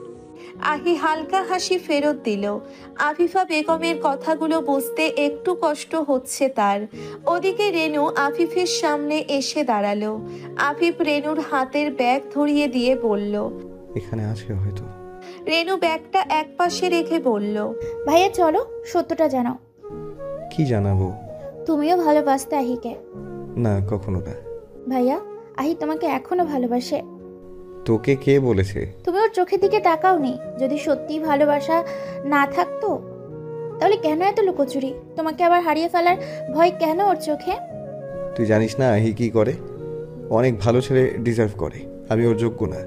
আহি হালকা হাসি ফেরত দিল। আফিফা বেগমের কথাগুলো বুঝতে একটু কষ্ট হচ্ছে তার। ওদিকে রেনু আফিফের সামনে এসে দাঁড়ালো। আফিফ রেনুর হাতের ব্যাগ ধরিয়ে দিয়ে বলল,
এখানে আছে হয়তো।
রেনু ব্যাগটা একপাশে রেখে বলল,
ভাইয়া চলো সত্যটা জানাও।
কি জানাবো?
তুমিও ভালোবাসতে আহিকে।
না, কখনো না।
ভাইয়া আহি তোমাকে এখনো ভালোবাসে।
তোকে কে বলেছে?
তুমি ওর চোখের দিকে তাকাওনি। যদি সত্যি ভালোবাসা না থাকতো তাহলে কেন এত লুকোচুরি? তোমাকে আবার হারিয়ে ফেলার ভয় কেন ওর চোখে?
তুই জানিস না আহি কি করে? অনেক ভালো ছেলে ডিজার্ভ করে, আমি ওর যোগ্য না।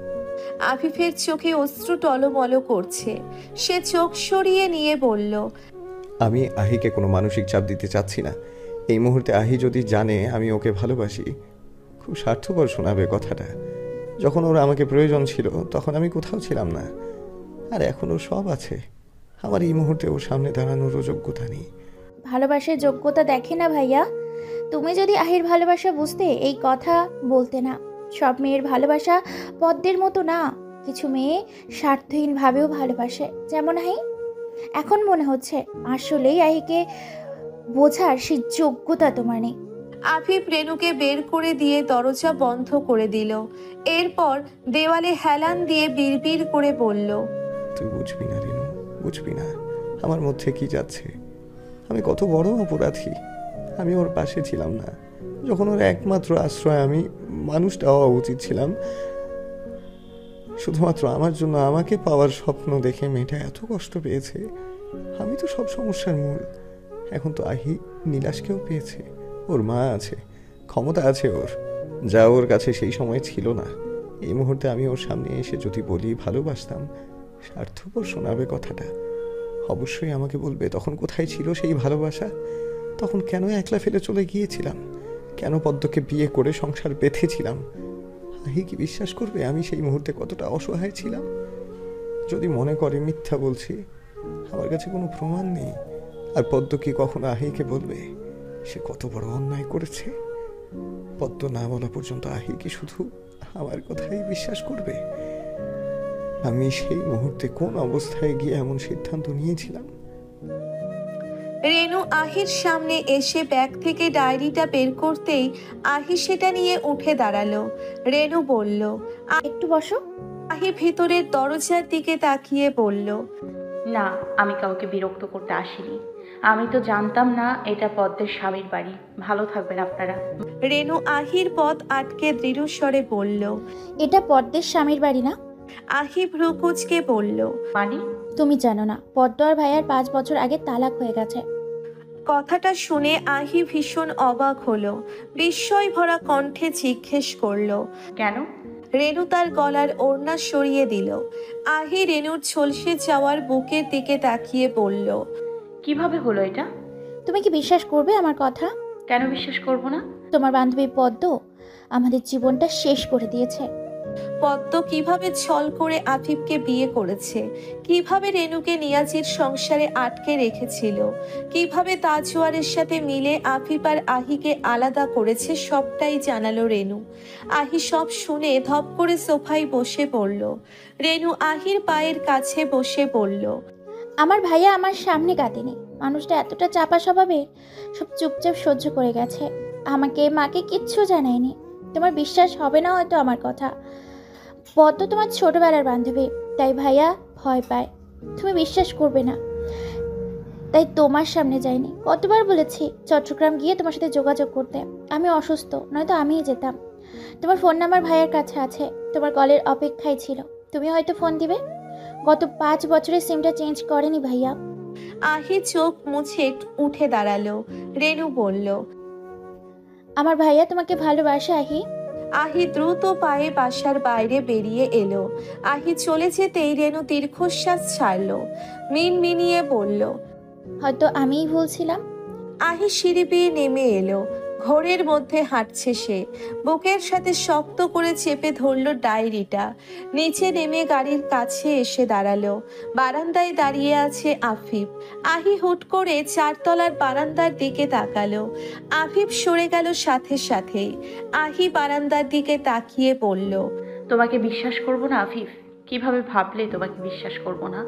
আফিফের চোখে অশ্রু টলমল করছে। সে চোখ সরিয়ে নিয়ে বলল,
আমি আহিকে কোনো মানসিক চাপ দিতে চাচ্ছি না। এই মুহূর্তে আহি যদি জানে আমি ওকে ভালোবাসি, খুব স্বার্থপর শোনাবে কথাটা। যখন ওর আমাকে প্রয়োজন ছিল তখন আমি কোথাও ছিলাম না, আর এখন ওর সব আছে। আমার এই মুহূর্তে ওর সামনে দাঁড়ানোরও যোগ্যতা নেই।
ভালোবাসার যোগ্যতা দেখে না ভাইয়া। তুমি যদি আহির ভালোবাসা বুঝতে এই কথা বলতে না। সব মেয়ের ভালোবাসা পদ্মের মতো না। কিছু মেয়ে স্বার্থহীনভাবেও ভালোবাসে, যেমন আহি। এখন মনে হচ্ছে আসলেই আহিকে বোঝার সেই যোগ্যতা তোমার নেই।
আফিফ রেনুকে বের করে দিয়ে দরজা বন্ধ করে দিল। এরপর দেওয়ালে হেলান দিয়ে বিড়বিড় করে বলল,
তুই বুঝবি না রেনু, বুঝবি না আমার মধ্যে কি যাচ্ছে। আমি কত বড় অপরাধী। আমি ওর পাশে ছিলাম না যখন ওর একমাত্র আশ্রয় আমি মানুষটা হওয়া উচিত ছিলাম। শুধুমাত্র আমার জন্য আমাকে পাওয়ার স্বপ্ন দেখে মেয়েটা এত কষ্ট পেয়েছে। আমি তো সব সমস্যার মূল। এখন তো আহি নীলাশকেও পেয়েছে। ওর মা আছে, ক্ষমতা আছে ওর, যা ওর কাছে সেই সময় ছিল না। এই মুহূর্তে আমি ওর সামনে এসে যদি বলি ভালোবাসতাম, স্বার্থপর শোনাবে কথাটা। অবশ্যই আমাকে বলবে তখন কোথায় ছিল সেই ভালোবাসা? তখন কেন একলা ফেলে চলে গিয়েছিলাম? কেন পদ্মকে বিয়ে করে সংসার বেঁধেছিলাম? আহি কি বিশ্বাস করবে আমি সেই মুহূর্তে কতটা অসহায় ছিলাম? যদি মনে করে মিথ্যা বলছি, আমার কাছে কোনো প্রমাণ নেই। আর পদ্ম কি কখনো আহিকে বলবে সে কত বড় অন্যায় করেছে? পদ্ম না বলা পর্যন্ত আহি কি শুধু আমার কথাই বিশ্বাস করবে? আমি সেই মুহূর্তে কোন অবস্থায় গিয়ে এমন সিদ্ধান্ত নিয়েছিলাম?
রেনু আহির সামনে এসে ব্যাগ থেকে ডায়েরিটা বের করতেই আহি সেটা নিয়ে উঠে দাঁড়ালো। রেনু বলল,
একটু বসো।
আহি ভিতরের দরজার দিকে তাকিয়ে বলল,
না, আমি কাউকে বিরক্ত করতে আসিনি। আমি তো জানতাম না এটা পদ্মের স্বামীর বাড়ি। ভালো থাকবেন আপনারা।
রেনু আহির পথ আটকে দৃঢ়স্বরে বলল।
এটা পদ্মের স্বামীর বাড়ি না।
আহি ভ্রুকুচকে বলল,
মানে?
তুমি জানো না পদ্ম আর ভাইয়ার 5 বছর আগে তালাক হয়ে গেছে।
কথাটা শুনে আহি ভীষণ অবাক হলো। বিস্ময় ভরা কণ্ঠে জিজ্ঞেস করলো,
কেন?
রেনু তার গলার ওড়না সরিয়ে দিল। আহি রেনুর ঝলসে যাওয়ার বুকের দিকে তাকিয়ে বলল,
কিভাবে হলো এটা?
তুমি কি বিশ্বাস করবে আমার কথা?
কেন বিশ্বাস করব না?
তোমার বান্ধবী পদ্ম আমাদের জীবনটা শেষ করে দিয়েছে।
পদ্ম কিভাবে ছল করে আফিফকে বিয়ে করেছে, কিভাবে রেনুকে নিয়াজির সংসারে আটকে রেখেছিল, কিভাবে তাজওয়ারের সাথে মিলে আফিফ আর আহিকে আলাদা করেছে, সবটাই জানালো রেনু। আহি সব শুনে ধপ করে সোফায় বসে পড়ল। রেনু আহির পায়ের কাছে বসে বলল,
আমার ভাইয়া আমার সামনে কাঁদেনি, মানুষটা এতটা চাপা স্বভাবের, সব চুপচাপ সহ্য করে গেছে। আমাকে মাকে কিচ্ছু জানায়নি। তোমার বিশ্বাস হবে না হয়তো আমার কথা, পদ্ম তোমার ছোটবেলার বান্ধবী, তাই ভাইয়া ভয় পায়, তুমি বিশ্বাস করবে না, তাই তোমার সামনে যাইনি। কতবার বলেছি চট্টগ্রাম গিয়ে তোমার সাথে যোগাযোগ করতে, আমি অসুস্থ, নয়তো আমিই যেতাম। তোমার ফোন নাম্বার ভাইয়ের কাছে আছে, তোমার কলের অপেক্ষায় ছিল, তুমি হয়তো ফোন দিবে। গত 5 বছরের সিমটা চেঞ্জ করেনি ভাইয়া।
আহি চোখ মুছে উঠে দাঁড়ালো। রেনু বলল,
আমার ভাইয়া তোমাকে ভালোবাসে আহি।
আহি দ্রুত পায়ে বাসার বাইরে বেরিয়ে এলো। আহি চলে যেতেই রেনু দীর্ঘশ্বাস ছাড়ল। মিনমিনিয়ে বলল,
হয়তো আমিই ভুল ছিলাম।
আহি সিঁড়ি বেয়ে নেমে এলো। ঘোরের মধ্যে হাঁটছে সে। বুকের সাথে শক্ত করে চেপে ধরল ডায়েরিটা। নিচে নেমে গাড়ির কাছে এসে দাঁড়ালো। বারান্দায় দাঁড়িয়ে আছে আফিফ। আহি হুট করে 4 তলার বারান্দার দিকে তাকালো। আফিফ সরে গেল সাথে সাথেই। আহি বারান্দার দিকে তাকিয়ে বলল,
তোমাকে বিশ্বাস করব না আফিফ? কিভাবে ভাবলে তোমাকে বিশ্বাস করব না?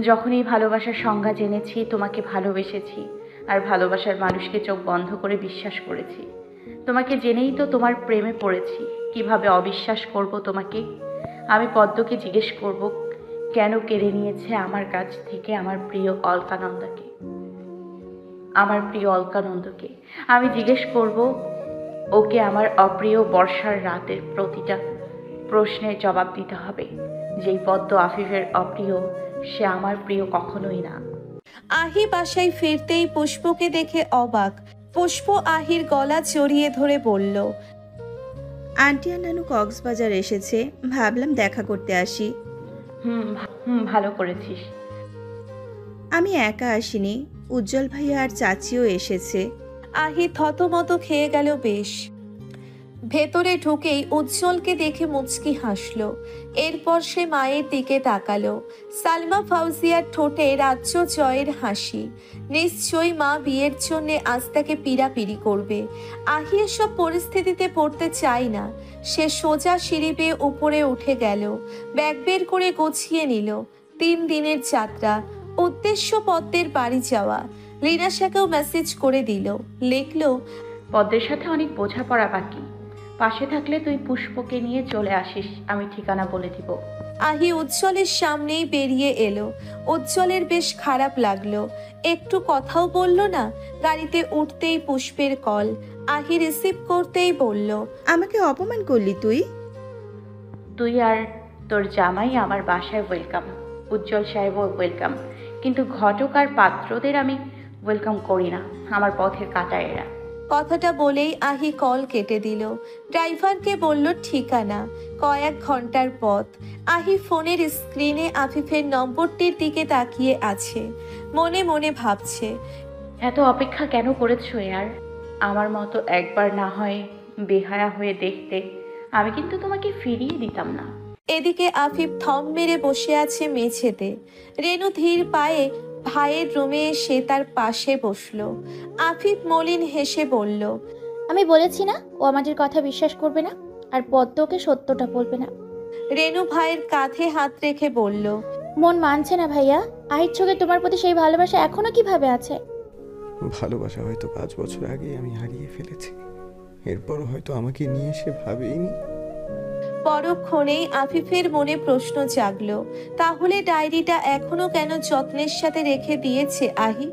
যখনই ভালোবাসার সংজ্ঞা জেনেছি, তোমাকে ভালোবেসেছি, আর ভালোবাসার মানুষকে চোখ বন্ধ করে বিশ্বাস করেছি। তোমাকে জেনেই তো তোমার প্রেমে পড়েছি। কিভাবে অবিশ্বাস করব তোমাকে? আমি পদ্মকে জিজ্ঞেস করব কেন কেড়ে নিয়েছে আমার কাছ থেকে আমার প্রিয় অলকানন্দকে। আমি জিজ্ঞেস করব ওকে আমার অপ্রিয় বর্ষার রাতের প্রতিটা প্রশ্নের জবাব দিতে হবে। যেই পদ্ম আফিফের অপ্রিয়, সে আমার প্রিয় কখনোই না।
আহি বাসায় ফিরতেই পুষ্পকে দেখে অবাক। পুষ্প আহির গলা জড়িয়ে ধরে বলল,
আন্টি আর নানু কক্সবাজার এসেছে, ভাবলাম দেখা করতে আসি।
ভালো করেছিস।
আমি একা আসিনি, উজ্জ্বল ভাইয়া আর চাচিও এসেছে।
আহি থতমত খেয়ে গেল বেশ। ভেতরে ঢুকেই উজ্জ্বলকে দেখে মুচকি হাসলো। এরপর সে মায়ের দিকে তাকালো। সালমা ফাউজিয়ার ঠোঁটে রাজ্য জয়ের হাসি। নিশ্চয়ই মা বিয়ের জন্য আজ তাকে পিড়াপিড়ি করবে। আহি এসব পরিস্থিতিতে পড়তে চায় না। সে সোজা সিঁড়ি বেয়ে উপরে উঠে গেল। ব্যাগ বের করে গুছিয়ে নিল। 3 দিনের যাত্রা, উদ্দেশ্য পদ্মের বাড়ি যাওয়া। লিনাশাকেও মেসেজ করে দিল, লিখলো,
পদ্মের সাথে অনেক বোঝাপড়া বাকি, পাশে থাকলে তুই পুষ্পকে নিয়ে চলে আসিস, আমি ঠিকানা বলে দিব।
আহি উজ্জ্বলের সামনেই বেরিয়ে এলো। উজ্জ্বলের বেশ খারাপ লাগলো। একটু কথাও বলল না। গাড়িতে উঠতেই পুষ্পের কল। আহি রিসিভ করতেই বলল,
আমাকে অপমান করলি তুই?
তুই আর তোর জামাই আমার বাসায় ওয়েলকাম, উজ্জ্বল সাহেবও ওয়েলকাম, কিন্তু ঘটক আর পাত্রদের আমি ওয়েলকাম করি না। আমার পথের কাঁটা এরা।
কথাটা বলেই আহি কল কেটে দিল। ড্রাইভারকে বলল ঠিকানা। কয়েক ঘন্টার পথ। আহি ফোনের স্ক্রিনে আফিফের নম্বরটির দিকে তাকিয়ে আছে। মনে মনে ভাবছে,
এত অপেক্ষা কেন করেছো ইয়ার? আমার মতো একবার না হয় বেহায়া হয়ে দেখতে, আমি কিন্তু তোমাকে ফিরিয়ে দিতাম না।
এদিকে আফিফ থম মেরে বসে আছে মেঝেতে। রেনু ধীর পায়ে ভাইয়ের রুমে এসে তার পাশে বসলো। আফিফ মলিন হেসে বলল,
আমি বলেছি না ও আমাদের কথা বিশ্বাস করবে না, আর পদ্মকে সত্যটা বলবে না।
রেনু ভাইয়ের কাঁধে হাত রেখে বলল,
মন মানছে না ভাইয়া, আহির চোখে তোমার প্রতি সেই ভালোবাসা এখনো কিভাবে আছে?
ভালোবাসা হয়তো 5 বছর আগে আমি হারিয়ে ফেলেছি। এরপর হয়তো আমাকে নিয়ে সে ভাবেইনি।
পরক্ষণেই আফিফের মনে প্রশ্ন জাগলো, তাহলে ডায়েরিটা এখনো কেন যত্নের সাথে রেখে দিয়েছে আহি?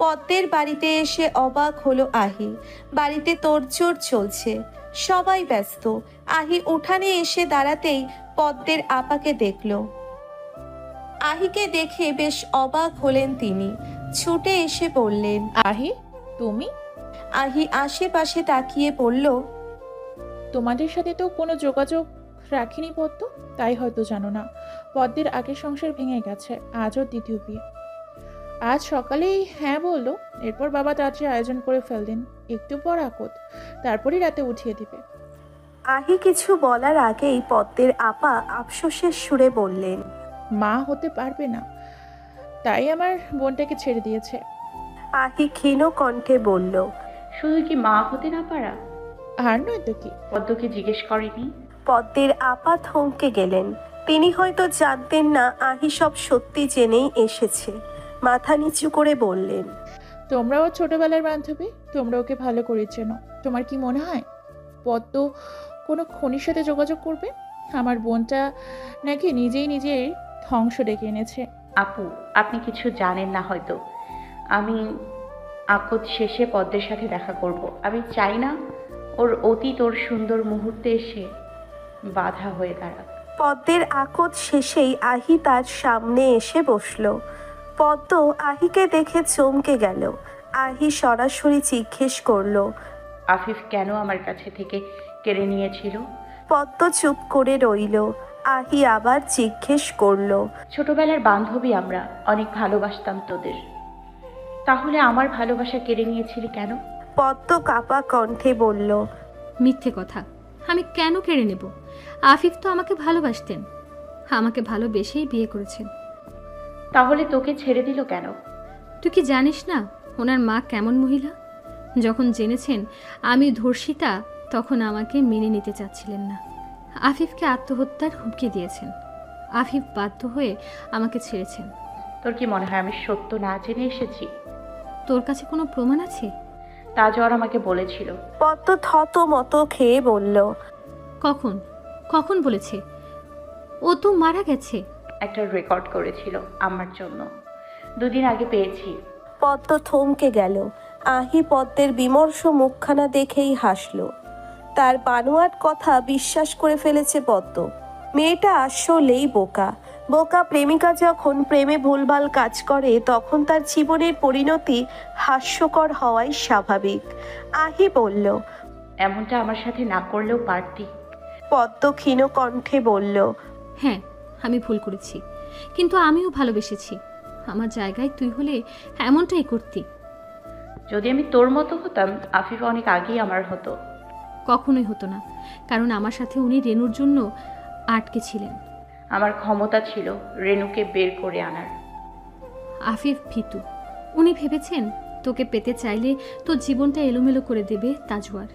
পদ্মের বাড়িতে এসে অবাক হলো আহি। বাড়িতে তোড়জোড় চলছে, সবাই ব্যস্ত। আহি উঠানে এসে দাঁড়াতেই পদ্মের আপাকে দেখলো। আহিকে দেখে বেশ অবাক হলেন তিনি। ছুটে এসে বললেন,
আহি, তুমি?
আহি আশেপাশে তাকিয়ে বলল,
তোমাদের সাথে তো কোনো যোগাযোগ রাখিনি পদ্ম, তাই হয়তো জানো না। পদ্মের আগের সংসার ভেঙে গেছে, আজও দ্বিতীয় বিয়ে। আজ সকালেই হ্যাঁ বললো, এরপর বাবা তাড়াতাড়ি আয়োজন করে ফেললেন। একটু পর আকত, তারপরই রাতে উঠিয়ে দিবে।
আহি কিছু বলার আগেই পদ্মের আপা আফসোসের সুরে বললেন,
মা হতে পারবে না, তাই আমার বোনটাকে ছেড়ে দিয়েছে।
আহি ক্ষীণ কণ্ঠে বলল,
শুধু কি মা হতে না পারা?
আর নয় তো কি।
পদ্মকে জিজ্ঞেস করেনি?
পদ্মের আপা থমকে গেলেন। তিনি হয়তো জানতেন না আহি সব সত্যি জেনেই এসেছে। মাথা নিচু করে বললেন,
তোমরাও ছোটবেলার বান্ধবী, তোমরা ওকে ভালো করে চেনো। তোমার কি মনে হয় পদ্ম কোনো খনির সাথে যোগাযোগ করবে? আমার বোনটা নাকি নিজেই নিজের ধ্বংস ডেকে এনেছে।
আপু, আপনি কিছু জানেন না হয়তো। আমি আকদ শেষে পদ্মের সাথে দেখা করব। আমি চাই না ওর অতীত ওর সুন্দর মুহূর্তে এসে বাধা হয়ে দাঁড়াক।
পদ্মের আকদ শেষেই আহি তার সামনে এসে বসল। পদ্ম আহিকে দেখে চমকে গেল। আহি সরাসরি জিজ্ঞেস করলো,
আফিফ কেন আমার কাছে থেকে কেড়ে নিয়েছিল?
পদ্ম চুপ করে রইল। আহি আবার জিজ্ঞেস করলো,
ছোটবেলার বান্ধবী আমরা, অনেক ভালোবাসতাম তোদের। তাহলে আমার ভালোবাসা কেড়ে নিয়েছিলি কেন?
পদ্ম কাপা কণ্ঠে বলল,
মিথ্যে কথা। আমি কেন কেড়ে নেব? আফিফ তো আমাকে ভালোবাসতেন, আমাকে ভালোবেসেই বিয়ে করেছেন।
তাহলে তোকে ছেড়ে দিল কেন?
তুই কি জানিস না ওনার মা কেমন মহিলা? যখন জেনেছেন আমি ধর্ষিতা, তখন আমাকে মেনে নিতে চাচ্ছিলেন না। আফিফকে আত্মহত্যার হুমকি দিয়েছেন। আফিফ বাধ্য হয়ে আমাকে ছেড়েছেন।
তোর কি মনে হয় আমি সত্য না জেনে এসেছি?
তোর কাছে কোনো প্রমাণ আছে?
তাজওয়ার আমাকে বলেছিল।
পদ্ম থত মতো খেয়ে বলল,
কখন কখন বলেছে? ও তো মারা গেছে।
একটা রেকর্ড করেছিল আমার জন্য, দুদিন আগে পেয়েছি।
পদ্ম থমকে গেল। আহি পদ্মের বিমর্ষ মুখখানা দেখেই হাসল। তার বানোয়াট কথা বিশ্বাস করে ফেলেছে পদ্ম। মেয়েটা আসলেই বোকা। বোকা প্রেমিকা যখন প্রেমে ভুলভাল কাজ করে, তখন তার জীবনের পরিণতি হাস্যকর হওয়াই স্বাভাবিক। আহি বলল,
এমনটা আমার সাথে না করলেও পারতি।
পদ্ম ক্ষীণ কণ্ঠে বলল,
হ্যাঁ, আমি ভুল করেছি, কিন্তু আমিও ভালোবেসেছি। আমার জায়গায় তুই হলে এমনটাই করতি।
যদি আমি তোর মতো হতাম, আফিফ অনেক আগেই আমার হতো।
কখনোই হতো না, কারণ আমার সাথে উনি রেনুর জন্য আটকে ছিলেন।
আমার ক্ষমতা ছিল রেনুকে বের করে আনার।
আফিফ ভীতু। উনি ভেবেছেন তোকে পেতে চাইলে তোর জীবনটা এলোমেলো করে দেবে তাজওয়ার,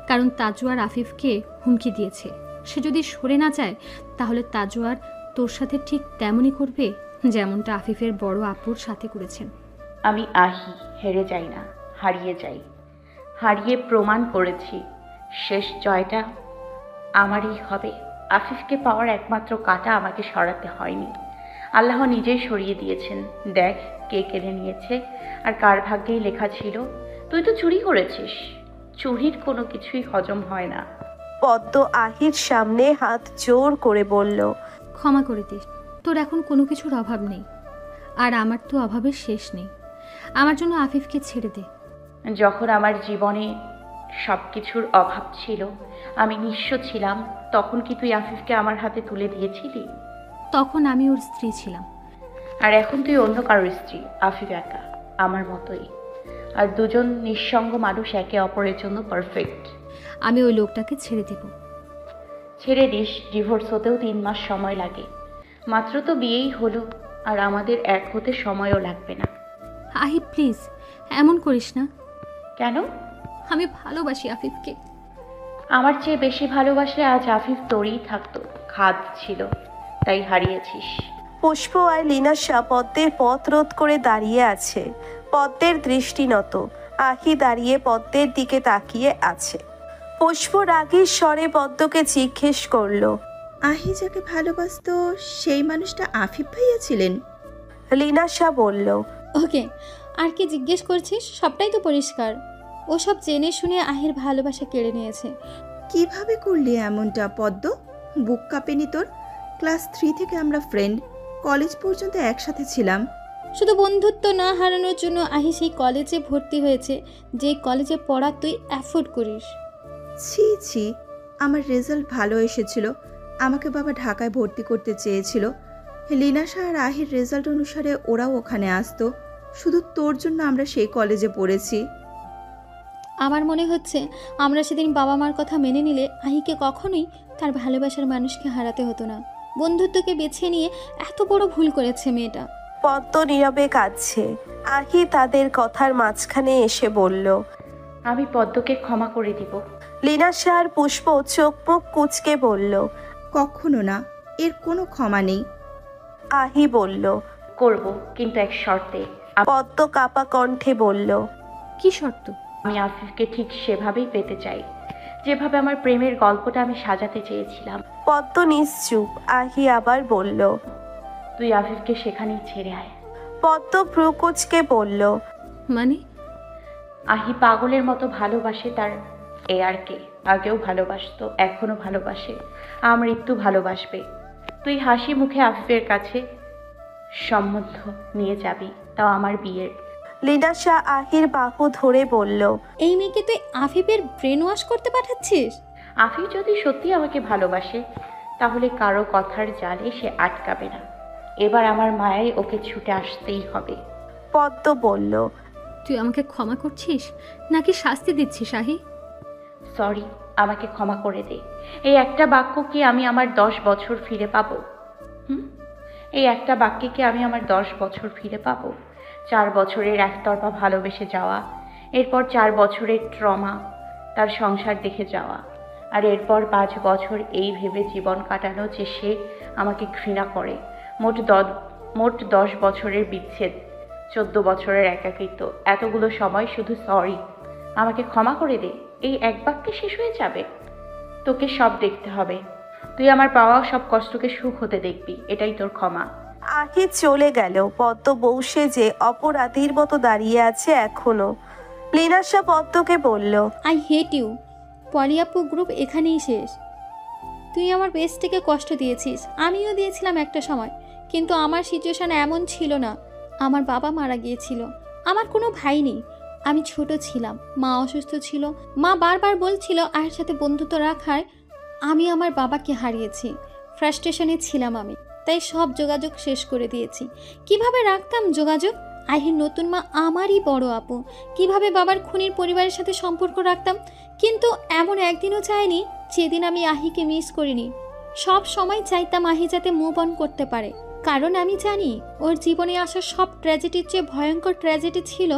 কারণ তাজওয়ার আফিফকে হুমকি দিয়েছে। সে যদি সরে না যায়, তাহলে তাজওয়ার তোর সাথে ঠিক তেমনই করবে যেমনটা আফিফের বড় আপুর সাথে করেছেন।
আমি আহি, হেরে যাই না, হারিয়ে যাই। হারিয়ে প্রমাণ করেছি শেষ জয়টা আমারই হবে। আফিফকে পাওয়ার একমাত্র কাঁটা আমাকে সরাতে হয়নি, আল্লাহ নিজেই সরিয়ে দিয়েছেন। দেখ কে কেড়ে নিয়েছে আর কার ভাগ্যেই লেখা ছিল। তুই তো চুরি করেছিস, চুরির কোনো কিছুই হজম হয় না।
পদ্ম আহির সামনে হাত জোর করে বলল,
ক্ষমা করে দিস, তোর এখন কোনো কিছুর অভাব নেই, আর আমার তো অভাবের শেষ নেই। আমার জন্য আফিফকে ছেড়ে দে।
যখন আমার জীবনে সব কিছুর অভাব ছিল, আমি নিঃস্ব ছিলাম, তখন কি তুই আফিফকে আমার হাতে তুলে দিয়েছিলি?
তখন আমি ওর স্ত্রী ছিলাম।
আর এখন তুই অন্য কারোর স্ত্রী। আফিফ একা, আমার মতোই, আর দুজন নিঃসঙ্গ মানুষ একে অপরের জন্য পারফেক্ট।
আমি ওই লোকটাকে ছেড়ে দেব।
ছেড়ে দিস, ডিভোর্স হতেও 3 মাস সময় লাগে। মাত্র তো বিয়েই হলো, আর আমাদের এক হতে সময়ও লাগবে না।
আহি প্লিজ, এমন করিস না।
কেন?
আমি ভালোবাসি আফিফকে।
আমার চেয়ে বেশি ভালোবাসলে আজ আফিফ তোরই থাকতো। খাদ ছিল, তাই হারিয়েছিস।
পুষ্প আর লীনাশা পদ্মের পথ রোধ করে দাঁড়িয়ে আছে। পদ্মের দৃষ্টি নত। আহি দাঁড়িয়ে পদ্মের দিকে তাকিয়ে আছে। পুষ্প রাগীর স্বরে পদ্মকে জিজ্ঞেস করলো,
আহি যাকে ভালোবাসতো সেই মানুষটা আফিফ ভাইয়া ছিলেন?
লীনাশা বলল,
ওকে, আর কি জিজ্ঞেস করছিস? সবটাই তো পরিষ্কার। ও সব জেনে শুনে আহির ভালোবাসা কেড়ে নিয়েছে।
কিভাবে করলি এমনটা পদ্ম? বুক কাঁপেনি তোর? ক্লাস 3 থেকে আমরা ফ্রেন্ড, কলেজ পর্যন্ত একসাথে ছিলাম।
শুধু বন্ধুত্ব না হারানোর জন্য আহি সেই কলেজে ভর্তি হয়েছে যে কলেজে পড়া তুই অ্যাফোর্ড করিস।
ছি ছি, আমার রেজাল্ট ভালো এসেছিল, আমাকে বাবা ঢাকায় ভর্তি করতে চেয়েছিল। লীনাশা আর আহির রেজাল্ট অনুসারে ওরাও ওখানে আসতো। শুধু তোর জন্য আমরা সেই কলেজে পড়েছি।
আমার মনে হচ্ছে আমরা সেদিন বাবা মার কথা মেনে নিলে আহিকে কখনোই তার ভালোবাসার মানুষকে হারাতে হতো না। বন্ধুত্বকে বেছে নিয়ে এত বড় ভুল করেছে মেয়েটা।
পদ্ম নীরবে কাঁদছে। আহি তাদের কথার মাঝখানে এসে বলল,
আমি পদ্মকে ক্ষমা করে দিব।
লীনাশা আর পুষ্প চোখ মুখ কুঁচকে বলল,
কখনো না, এর কোনো ক্ষমা নেই।
আহি বলল,
করব, কিন্তু এক শর্তে।
পদ্ম কাপা কণ্ঠে বলল,
কি শর্ত?
আমি আফিফকে ঠিক সেভাবেই পেতে চাই, যেভাবে আমার প্রেমের গল্পটা আমি সাজাতে চেয়েছিলাম।
পদ্ম নিশ্চুপ। আহি আবার বলল,
তুই আফিফকে সেখানেই ছেড়ে আয়।
পদ্ম ভ্রু কুঁচকে বলল,
মানে?
আহি পাগলের মতো ভালোবাসে তার এআরকে। আগেও ভালোবাসতো, এখনো ভালোবাসে, আমৃত্যু ভালোবাসবে। তুই হাসি মুখে আফিফের কাছে সম্বন্ধ নিয়ে যাবি, তাও আমার বিয়ের।
লীনাশা আহির বাহু ধরে বলল,
এই মেয়েকে তুই আফিফের ব্রেন ওয়াশ করতে পাঠাচ্ছিস?
আফিফ যদি সত্যি আমাকে ভালোবাসে, তাহলে কারো কথার জালে সে আটকাবে না। এবার আমার মায়ায় ওকে ছুটে আসতেই হবে।
পদ্ম বলল,
তুই আমাকে ক্ষমা করছিস নাকি শাস্তি দিচ্ছিস আহি?
সরি, আমাকে ক্ষমা করে দে। এই একটা বাক্য কি আমি আমার 10 বছর ফিরে পাবো? এই একটা বাক্যে কি আমি আমার 10 বছর ফিরে পাবো? 4 বছরের একতরফা ভালোবেসে যাওয়া, এরপর 4 বছরের ট্রমা, তার সংসার দেখে যাওয়া, আর এরপর 5 বছর এই ভেবে জীবন কাটানো যে সে আমাকে ঘৃণা করে। মোট 10 বছরের বিচ্ছেদ, 14 বছরের একাকিত্ব, এতগুলো সময় শুধু সরি, আমাকে ক্ষমা করে দে, এই এক বাক্যে শেষ হয়ে যাবে? তোকে সব দেখতে হবে। তুই আমার পাওয়া সব কষ্টকে সুখ হতে দেখবি, এটাই তোর ক্ষমা।
আহি চলে গেল। পদ্ম বউ সেজে অপরাধীর মতো দাঁড়িয়ে আছে এখনো। লীনাশা পদ্মকে বলল,
আই হেট ইউ। পলিয়াপু গ্রুপ এখানেই শেষ। তুই আমার বেস্টকে কষ্ট দিয়েছিস, আমিও দিয়েছিলাম একটা সময়, কিন্তু আমার সিচুয়েশন এমন ছিল না। আমার বাবা মারা গিয়েছিল, আমার কোনো ভাই নেই, আমি ছোট ছিলাম, মা অসুস্থ ছিল। মা বারবার বলছিল আয়ের সাথে বন্ধুত্ব রাখার। আমি আমার বাবাকে হারিয়েছি, ফ্রাস্ট্রেশনে ছিলাম আমি, তাই সব যোগাযোগ শেষ করে দিয়েছি। কিভাবে রাখতাম যোগাযোগ? আহির নতুন মা আমারই বড় আপু, কিভাবে বাবার খুনির পরিবারের সাথে সম্পর্ক রাখতাম? কিন্তু এমন একদিনও চাইনি যেদিন আমি আহিকে মিস করিনি। সব সময় চাইতাম আহি যাতে মুভ অন করতে পারে, কারণ আমি জানি ওর জীবনে আসা সব ট্র্যাজেডির চেয়ে ভয়ঙ্কর ট্র্যাজেডি ছিল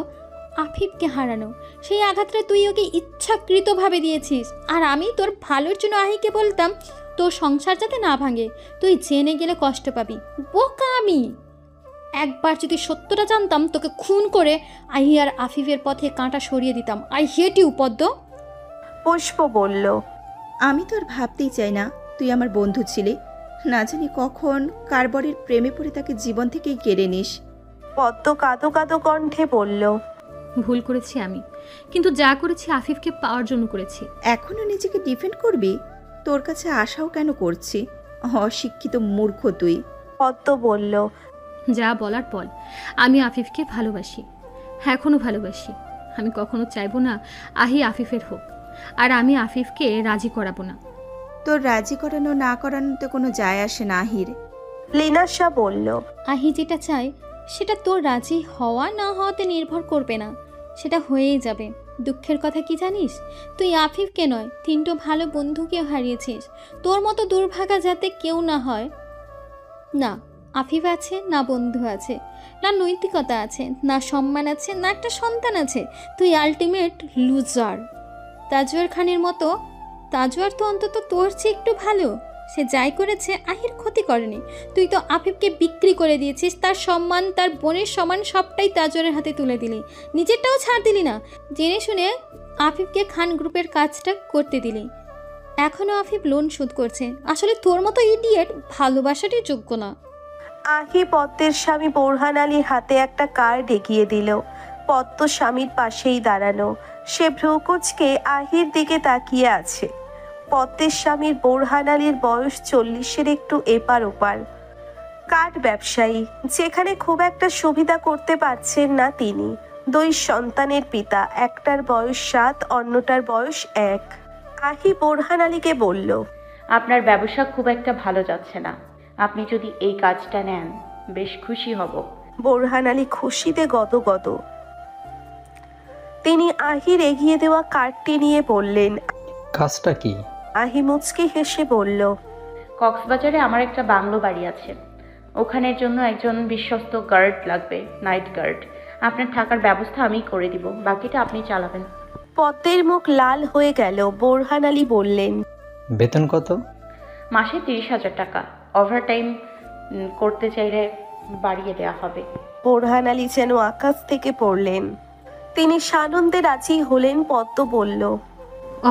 আফিফকে হারানো। সেই আঘাতটা তুই ওকে ইচ্ছাকৃতভাবে দিয়েছিস, আর আমি তোর ভালোর জন্য আহিকে বলতাম তোর সংসার যাতে না ভাঙে, তুই জেনে গেলে কষ্ট পাবি। বোকা আমি! একবার যদি সত্যটা জানতাম তোকে খুন করে আহি আর আফিফের পথে কাঁটা সরিয়ে দিতাম। আই হেট ইউ পদ্ম।
পুষ্প বলল,
আমি তো আর ভাবতেই চাই না তুই আমার বন্ধু ছিলি, না জানি কখন কারবরের প্রেমে পড়ে তাকে জীবন থেকেই কেড়ে নিস।
পদ্ম কাঁদো কাঁদো কণ্ঠে বলল,
ভুল করেছি আমি, কিন্তু যা করেছি আফিফকে পাওয়ার জন্য করেছি।
এখনো নিজেকে ডিফেন্ড করবি? তোর কাছে আশাও কেন করছি? অশিক্ষিত মূর্খ তুই।
পদ্ম বলল,
যা বলার বল। আমি আফিফকে ভালোবাসি, এখনও ভালোবাসি। আমি কখনো চাইবো না আহি আফিফের হোক, আর আমি আফিফকে রাজি করাবো না।
তোর রাজি করানো না করানোতে কোনো যায় আসে না আহির।
লীনাশা বলল,
আহি যেটা চায় সেটা তোর রাজি হওয়া না হওয়াতে নির্ভর করবে না, সেটা হয়েই যাবে। দুঃখের কথা কি জানিস? তুই আফিফকে নয়, 3টো ভালো বন্ধুকেও হারিয়েছিস। তোর মতো দুর্ভাগা যাতে কেউ না হয়। না আফিফ আছে, না বন্ধু আছে, না নৈতিকতা আছে, না সম্মান আছে, না একটা সন্তান আছে। তুই আলটিমেট লুজার। তাজওয়ার খানের মতো। তাজওয়ার তো অন্তত তোর চেয়ে একটু ভালো, সে যাই করেছে আহির ক্ষতি করেনি। তুই তো আফিফকে বিক্রি করে দিয়েছিস, তার সম্মান, তার বোনের সম্মান সবটাই তাজওয়ারের হাতে তুলে দিলি, নিজেরটাও ছাড় দিলি না। জেনে শুনে আফিফকে খান গ্রুপের কাজটা করতে দিলি। এখনও আফিফ লোন শোধ করছে। আসলে তোর মতো ইডিয়েট ভালোবাসারই যোগ্য না।
আহি পদ্মের স্বামী বোরহান আলীর হাতে একটা কার্ড এগিয়ে দিল। পদ্ম স্বামীর পাশেই দাঁড়ানো, সে ভ্রুকুচকে আহির দিকে তাকিয়ে আছে। পদ্মের স্বামীর বোরহান আলীর বয়স 40-এর একটু এপার ওপার। কাঠ ব্যবসায়ী, যেখানে খুব একটা সুবিধা করতে পারছেন না তিনি। 2 সন্তানের পিতা, একটার বয়স 7, অন্যটার বয়স 1। আহি বোরহান আলীকে বলল,
আপনার ব্যবসা খুব একটা ভালো যাচ্ছে না, আপনি যদি এই কাজটা নেন বেশ খুশি হব।
বোরহান আলী খুশিতে গদগদ। তিনি আহির এগিয়ে দেওয়া কার্ডটি নিয়ে বললেন।
কাজটা কি?
আহি মুচকি হেসে বলল,
কক্সবাজারে আমার একটা বাংলো বাড়ি আছে, ওখানের জন্য একজন বিশ্বস্ত গার্ড লাগবে, নাইট গার্ড। আপনার থাকার ব্যবস্থা আমিই করে দিব, বাকিটা আপনি চালাবেন।
পদ্মের মুখ লাল হয়ে গেল। বোরহান আলী বললেন,
বেতন কত?
মাসে 30,000 টাকা। ওভারটাইম করতে চাইলে বাড়িয়ে দেওয়া হবে।
বোরহান আলী যেন আকাশ থেকে পড়লেন। তিনি সানন্দে রাজি হলেন। পদ্ম বলল,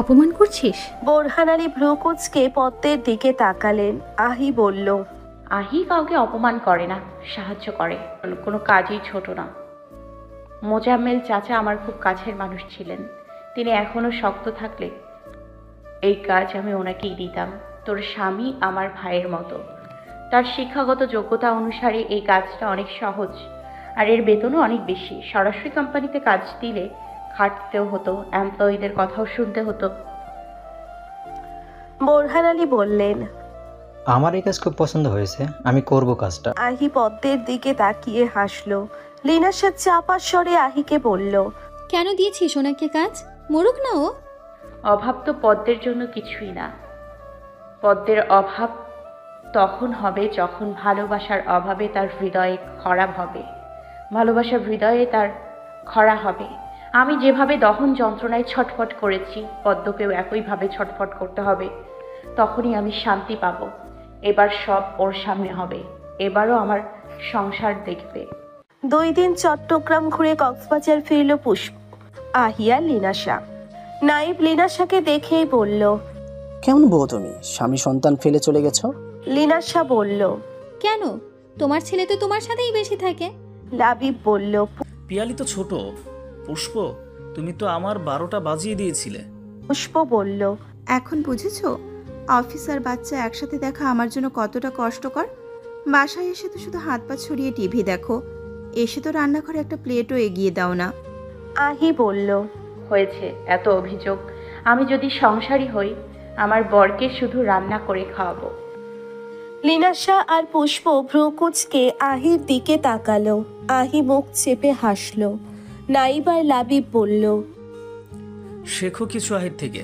অপমান করছিস?
বোরহান আলী ভ্রুকুচকে পদ্মের দিকে তাকালেন। আহি বলল,
আহি কাউকে অপমান করে না, সাহায্য করে, কোনো কাজই ছোট না। মোজাম্মেল চাচা আমার খুব কাছের মানুষ ছিলেন, তিনি এখনও শক্ত থাকলে এই কাজ আমি ওনাকেই দিতাম। তোর স্বামী আমার ভাইয়ের মতো, তার শিক্ষাগত যোগ্যতা অনুসারে এই কাজটা অনেক সহজ, আর এর বেতনও অনেক বেশি। সরাসরি কোম্পানিতে কাজ দিলে খাটতেও হতো, এমপ্লয়ীদের কথাও শুনতে হতো।
বোরহান আলী বললেন,
আমার এই কাজ খুব পছন্দ হয়েছে, আমি করব কাজটা।
আহি পদ্মের দিকে তাকিয়ে হাসলো। লিনাশা চাপা স্বরে আহিকে বলল,
কেন দিয়েছিস ওনাকে কাজ? মরুক না ও।
অভাব তো পদ্মের জন্য কিছুই না। পদ্মের অভাব তখন হবে যখন ভালোবাসার অভাবে তার হৃদয়ে খরা হবে, ভালোবাসার হৃদয়ে তার খরা হবে। আমি যেভাবে দহন যন্ত্রণায় ছটফট করেছি, পদ্মকেও একইভাবে ছটফট করতে হবে, তখনই আমি শান্তি পাব। এবার সব ওর সামনে হবে, এবারও আমার সংসার দেখবে।
2 দিন চট্টগ্রাম ঘুরে কক্সবাজার ফিরল পুষ্প, আহিয়া, লিনাশা। নাইব লিনাশাকে দেখেই বলল,
কেমন বউ তুমি, স্বামী সন্তান ফেলে চলে গেছো?
লিনাশা বলল,
কেন? তোমার ছেলে তো তোমার সাথেই বেশি থাকে।
লাবিব বলল,
পিয়ালি তো ছোট। পুষ্প, তুমি তো আমার 12টা বাজিয়ে দিয়েছিলে।
পুষ্প বলল,
এখন বুঝেছো অফিস আর বাচ্চা একসাথে দেখা আমার জন্য কতটা কষ্টকর? বাসায় এসে তো শুধু হাত পা ছড়িয়ে টিভি দেখো, এসে তো রান্নাঘরে একটা প্লেটও এগিয়ে দাও না।
আহি বলল,
হয়েছে এত অভিযোগ? আমি যদি সংসারী হই, আমার বরকে শুধু রান্না করে খাওয়াবো।
লিনাশা আর পুষ্প ভ্রুকুচকে আহির দিকে তাকালো। আহি মুখ চেপে হাসলো। নাইব আর লাবিব বলল,
শেখো কিছু আহির থেকে।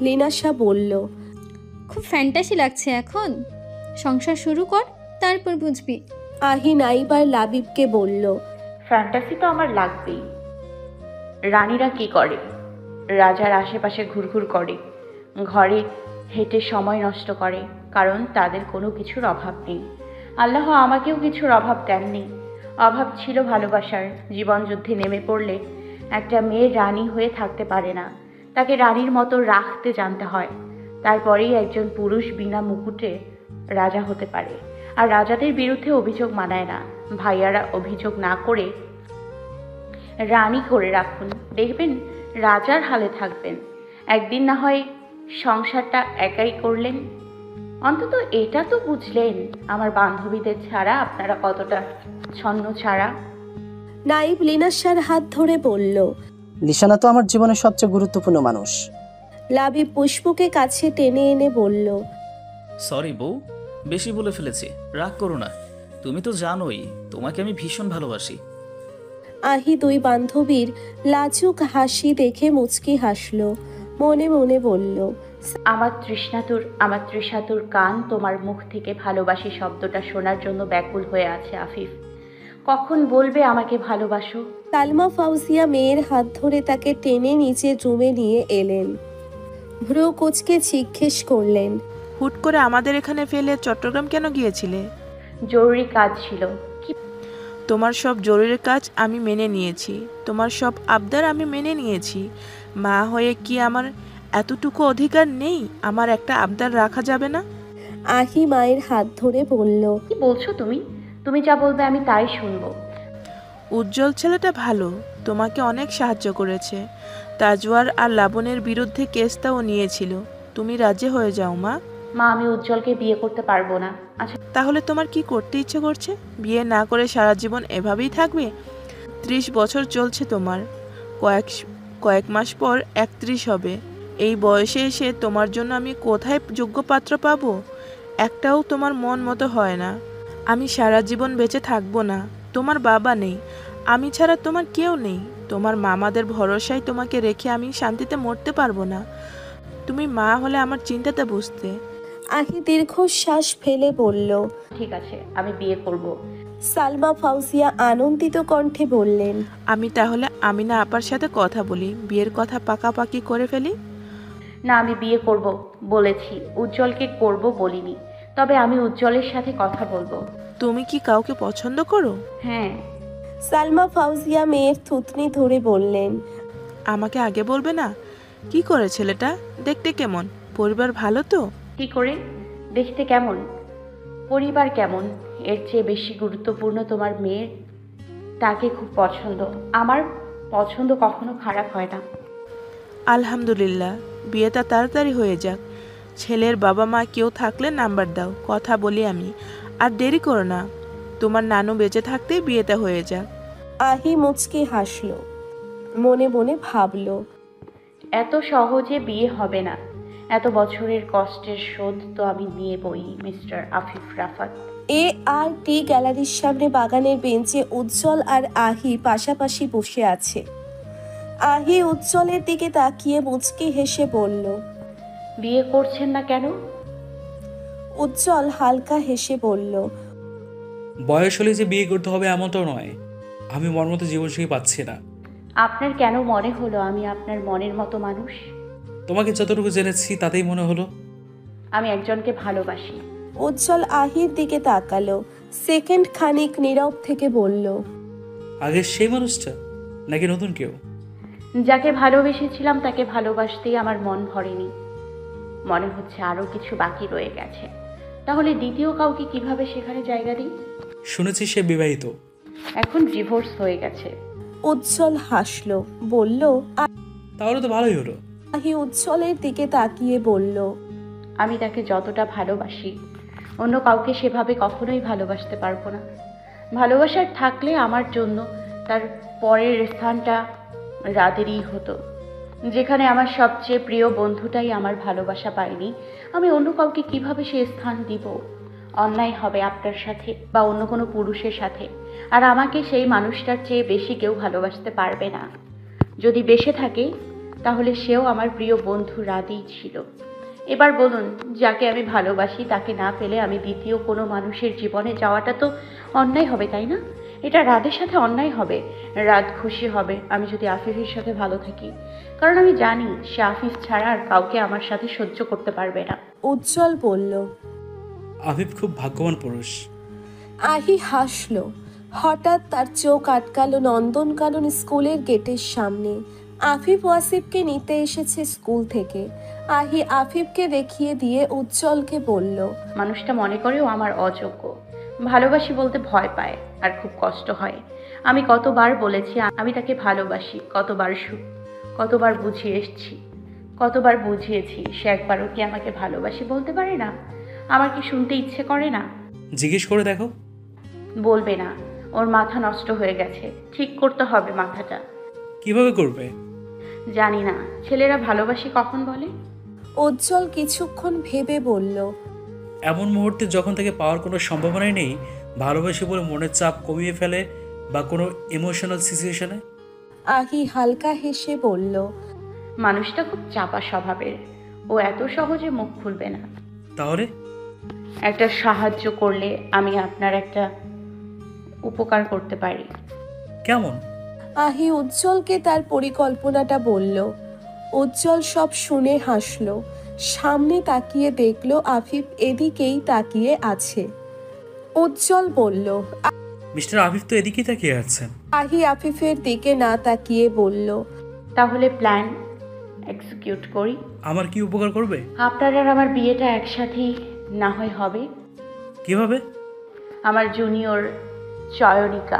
লিনাশা বলল,
খুব ফ্যান্টাসি লাগছে এখন, সংসার শুরু কর, তারপর বুঝবি।
আহি নাইব আর লাবিবকে বলল,
ফ্যান্টাসি তো আমার লাগবেই। রানীরা কি করে? রাজার আশেপাশে ঘুরঘুর করে, ঘরে হেঁটে সময় নষ্ট করে, কারণ তাদের কোনো কিছুর অভাব নেই। আল্লাহ আমাকেও কিছুর অভাব দেননি। অভাব ছিল ভালোবাসার। জীবন যুদ্ধে নেমে পড়লে একটা মেয়ে রানী হয়ে থাকতে পারে না, তাকে রানীর মতো রাখতে জানতে হয়। তারপরেই একজন পুরুষ বিনা মুকুটে রাজা হতে পারে। আর রাজাদের বিরুদ্ধে অভিযোগ মানায় না। ভাইয়ারা অভিযোগ না করে রানী করে রাখুন, দেখবেন রাজার হালে থাকবেন। একদিন না হয় সংসারটা একাই করলেন, অন্তত এটা তো বুঝলেন আমার বান্ধবীদের ছাড়া আপনারা কতটা ছন্ন ছাড়া।
নাইব লিনাশার হাত ধরে বলল,
লিসানা তো আমার জীবনের সবচেয়ে গুরুত্বপূর্ণ মানুষ।
লাবিব পুষ্পকে কাছে টেনে এনে বলল,
সরি বউ, বেশি বলে ফেলেছি, রাগ করো না। তুমি তো জানোই তোমাকে আমি ভীষণ ভালোবাসি।
আহি 2 বান্ধবীর লাজুক হাসি দেখে মুচকি হাসলো। মনে মনে বলল,
আমার তৃষাতুর কান তোমার মুখ থেকে ভালোবাসি শব্দটা শোনার জন্য ব্যাকুল হয়ে আছে আফিফ। কখন বলবে আমাকে ভালোবাসো?
সালমা ফাউজিয়া মেয়ের হাত ধরে তাকে টেনে নিচে রুমে নিয়ে এলেন। ভ্রু কুচকে জিজ্ঞেস করলেন,
হুট করে আমাদের এখানে ফেলে চট্টগ্রাম কেন গিয়েছিলে?
জরুরি কাজ ছিল। কি?
তোমার সব জরুরি কাজ আমি মেনে নিয়েছি, তোমার সব আবদার আমি মেনে নিয়েছি। মা হয়ে কি আমার এতটুকু অধিকার নেই আমার একটা আবদার রাখা যাবে না?
আহি মায়ের হাত ধরে বলল,
কি বলছো তুমি? তুমি যা বলবে আমি তাই শুনবো।
উজ্জ্বল ছেলেটা ভালো, তোমাকে অনেক সাহায্য করেছে। তাজওয়ার আর লাবণের বিরুদ্ধে কেসটাও নিয়েছিল। তুমি রাজি হয়ে যাও মা।
মা, আমি উজ্জ্বলকে বিয়ে করতে পারবো না। আচ্ছা,
তাহলে তোমার কি করতে ইচ্ছে করছে? বিয়ে না করে সারা জীবন এভাবেই থাকবে? 30 বছর চলছে তোমার, কয়েক মাস পর 31 হবে। এই বয়সে এসে তোমার জন্য আমি কোথায় যোগ্য পাত্র পাবো? একটাও তোমার মন মতো হয় না। আমি সারা জীবন বেঁচে থাকবো না। তোমার বাবা নেই, আমি ছাড়া তোমার কেউ নেই।
তোমার মামাদের ভরসায় তোমাকে রেখে আমি শান্তিতে মরতে পারবো না। তুমি মা হলে আমার চিন্তাটা বুঝতে।
আহি দীর্ঘশ্বাস ফেলে বলল,
ঠিক আছে, আমি বিয়ে করব।
সালমা ফাউজিয়া আনন্দিত কণ্ঠে বললেন,
আমি তাহলে আমিনা আপার সাথে কথা বলি, বিয়ের কথা পাকাপাকি করে ফেলি।
না, আমি বিয়ে করব বলেছি, উজ্জ্বলকে করব বলিনি। তবে আমি উজ্জ্বলের সাথে কথা বলবো।
তুমি কি কাউকে পছন্দ করো?
হ্যাঁ।
সালমা ফাউজিয়া মেয়ের থুতনি ধরে বললেন,
আমাকে আগে বলবে না? কি করে ছেলেটা? দেখতে কেমন? পরিবার ভালো তো?
কি করে দেখতে কেমন, পরিবার কেমন, এর চেয়ে বেশি গুরুত্বপূর্ণ তোমার মেয়ের তাকে খুব পছন্দ। আমার পছন্দ কখনো খারাপ হয় না।
আলহামদুলিল্লাহ, বিয়েটা তাড়াতাড়ি হয়ে যাক। ছেলের বাবা মা কেউ থাকলে নাম্বার দাও, কথা বলি আমি। আর দেরি করো না, তোমার নানু বেঁচে থাকতে বিয়েটা হয়ে যাক।
আহি মুচকি হাসল, মনে মনে ভাবল,
এত সহজে বিয়ে হবে না। এত বছরের কষ্টের শোধ তো আমি নিয়েবই, মিস্টার আফিফ রাফাত।
ART গ্যালারির সামনে বাগানের বেঞ্চে উজ্জ্বল আর আহি পাশাপাশি বসে আছে। আহি উজ্জ্বলের দিকে তাকিয়ে মুচকি হেসে বলল,
বিয়ে করছেন না কেন?
উজ্জ্বল হালকা হেসে বলল,
বয়স হলে যে বিয়ে করতে হবে এমনটাও নয়। আমি মনের মতো জীবনসঙ্গী পাচ্ছি না।
আপনার কেন মনে হলো আমি আপনার মনের মতো মানুষ?
তোমাকে যতটুকু জেনেছি তাতেই মনে হলো।
আমি একজনকে ভালোবাসি।
উজ্জ্বল আহির দিকে তাকালো, সেকেন্ড খানিক নীরব থেকে বলল,
আগের সেই মানুষটা নাকি নতুন কেউ?
যাকে ভালোবেসেছিলাম তাকে ভালোবাসতেই আমার মন ভরেনি। মনে হচ্ছে আরো কিছু বাকি রয়ে গেছে। তাহলে দ্বিতীয় কাউকে কিভাবে সেখানে জায়গা দিই?
শুনেছি সে বিবাহিত।
এখন ডিভোর্স হয়ে গেছে।
উজ্জ্বল হাসলো, বলল,
তাহলে তো ভালোই হলো।
আহি উজ্জ্বলের দিকে তাকিয়ে বলল,
আমি তাকে যতটা ভালোবাসি অন্য কাউকে সেভাবে কখনোই ভালোবাসতে পারবো না। ভালোবাসার থাকলে আমার জন্য তার পরের স্থানটা রাতেরই হতো। যেখানে আমার সবচেয়ে প্রিয় বন্ধুটাই আমার ভালোবাসা পায়নি, আমি অন্য কাউকে কিভাবে সে স্থান দিব? অন্যায় হবে আপনার সাথে বা অন্য কোনো পুরুষের সাথে। আর আমাকে সেই মানুষটার চেয়ে বেশি কেউ ভালোবাসতে পারবে না। যদি বেঁচে থাকে তাহলে সেও আমার প্রিয় বন্ধু রাতেই ছিল। এবার বলুন, যাকে আমি ভালোবাসি তাকে না পেলে আমি দ্বিতীয় কোনো মানুষের জীবনে যাওয়াটা তো অন্যায় হবে, তাই না? এটা রাতের সাথে অন্যায় হবে। রাত খুশি হবে আমি যদি আফিফের সাথে ভালো থাকি, কারণ আমি জানি সে আফিফ ছাড়া আর কাউকে আমার সাথে সহ্য করতে পারবে না।
উজ্জ্বল বলল,
আফিফ খুব ভাগ্যবান পুরুষ।
আহি হাসলো। হঠাৎ তার চোখ আটকালো নন্দনকানন স্কুলের গেটের সামনে। আফিফ ওয়াসিফকে নিতে এসেছে স্কুল থেকে। আহি আফিফকে দেখিয়ে দিয়ে উজ্জ্বলকে বলল,
মানুষটা মনে করেও আমার অযোগ্য। ভালোবাসি বলতে ভয় পায় আর খুব কষ্ট হয়। আমি কতবার বলেছি আমি তাকে ভালোবাসি, কতবার বুঝিয়ে এসেছি, কতবার বুঝিয়েছি। সে একবারও কি আমাকে ভালোবাসি বলতে পারে না? আমার কি শুনতে ইচ্ছে করে না?
জিজ্ঞেস করে দেখো।
বলবে না, ওর মাথা নষ্ট হয়ে গেছে, ঠিক করতে হবে মাথাটা।
কিভাবে করবে?
জানি না। ছেলেরা ভালোবাসি কখন বলে?
উজ্জ্বল কিছুক্ষণ ভেবে বলল,
এমন মুহূর্তে যখন তাকে পাওয়ার কোনো সম্ভাবনাই নেই, ভালোবাসি বলে মনের চাপ কমিয়ে ফেলে বা কোনো ইমোশনাল সিচুয়েশনে।
আহি হালকা হেসে বলল,
মানুষটা খুব চাপা স্বভাবের, ও এত সহজে মুখ খুলবে না।
তাহলে
একটা সাহায্য করলে আমি আপনার একটা উপকার করতে পারি।
কেমন?
আহি উজ্জ্বলকে তার পরিকল্পনাটা বলল। উজ্জ্বল সব শুনে হাসলো। সামনে তাকিয়ে দেখলো আফিফ এদিকেই তাকিয়ে আছে। উজ্জ্বল বলল,
মিস্টার আফিফ তো এদিকেই তাকিয়ে আছেন।
আহি আফিফের দিকে না তাকিয়ে বলল,
তাহলে প্ল্যান এক্সিকিউট করি।
আমার কি উপকার করবে?
আপনার আর আমার বিয়েটা একসাথেই না হয় হবে।
কিভাবে?
আমার জুনিয়র চয়নিকা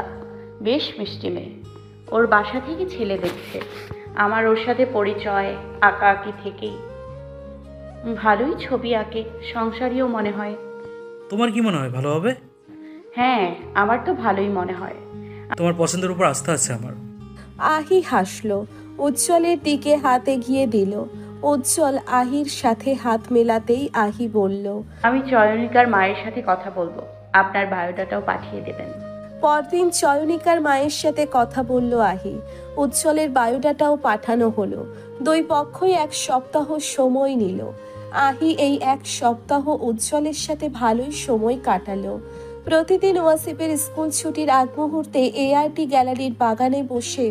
বেশ মিষ্টি মেয়ে, ওর বাসা থেকে ছেলে দেখছে। আমার ওর সাথে পরিচয় আঁকাআঁকি থেকেই। ভালোই ছবি আঁকে, সংসারীও মনে হয়।
তোমার কি মনে হয় ভালো হবে?
হ্যাঁ, আমার তো ভালোই মনে হয়।
তোমার পছন্দের উপর আস্থা আছে আমার।
আহি হাসলো। উজ্জ্বলের দিকে হাত এগিয়ে দিল। উজ্জ্বল আহির সাথে হাত মেলাতেই আহি বলল,
আমি চয়নিকার মায়ের সাথে কথা বলবো, আপনার বায়োডাটাও পাঠিয়ে দেবেন।
পরদিন চয়নিকার মায়ের সাথে কথা বলল আহি। উজ্জ্বলের বায়োডাটাও পাঠানো হলো। দুই পক্ষই 1 সপ্তাহ সময় নিল। আহি এই 1 সপ্তাহ উজ্জ্বলের সাথে ভালোই সময় কাটালো। প্রতিদিন ওয়াসিফের স্কুল ছুটির আগ মুহূর্তে এআরটি গ্যালারির বাগানে বসে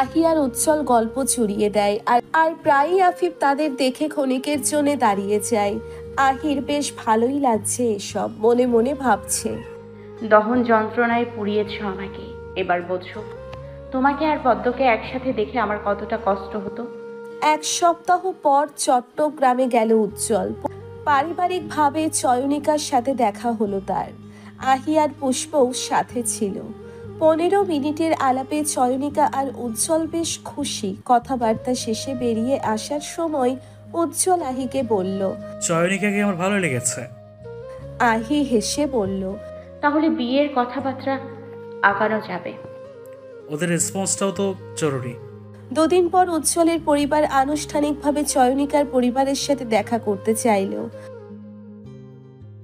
আহি আর উজ্জ্বল গল্প জুড়িয়ে দেয়। আর প্রায়ই আফিফ তাদের দেখে ক্ষণিকের জন্য দাঁড়িয়ে যায়। আহির বেশ ভালোই লাগছে এসব, মনে মনে ভাবছে।
দহন যন্ত্রণায় পুড়িয়েছ আমাকে, এবার বোঝো তোমাকে আর পদ্মকে একসাথে দেখে আমার কতটা কষ্ট হতো।
1 সপ্তাহ পর চট্টগ্রামে গেল উজ্জ্বল। পারিবারিকভাবে চয়নিকার সাথে দেখা হলো তার। আহি আর পুষ্পও সাথে ছিল। 15 মিনিটের আলাপে চয়নিকা আর উজ্জ্বল বেশ খুশি। কথাবার্তা শেষে বেরিয়ে আসার সময় উজ্জ্বল আহিকে বলল,
চয়নিকাকে আমার ভালো লেগেছে।
আহি হেসে বলল,
তাহলে বিয়ের কথাবার্তা আগানো যাবে।
ওদের রেসপন্সটাও তো জরুরি।
2 দিন পর উজ্জ্বলের পরিবার আনুষ্ঠানিকভাবে চয়নিকার পরিবারের সাথে দেখা করতে চাইল।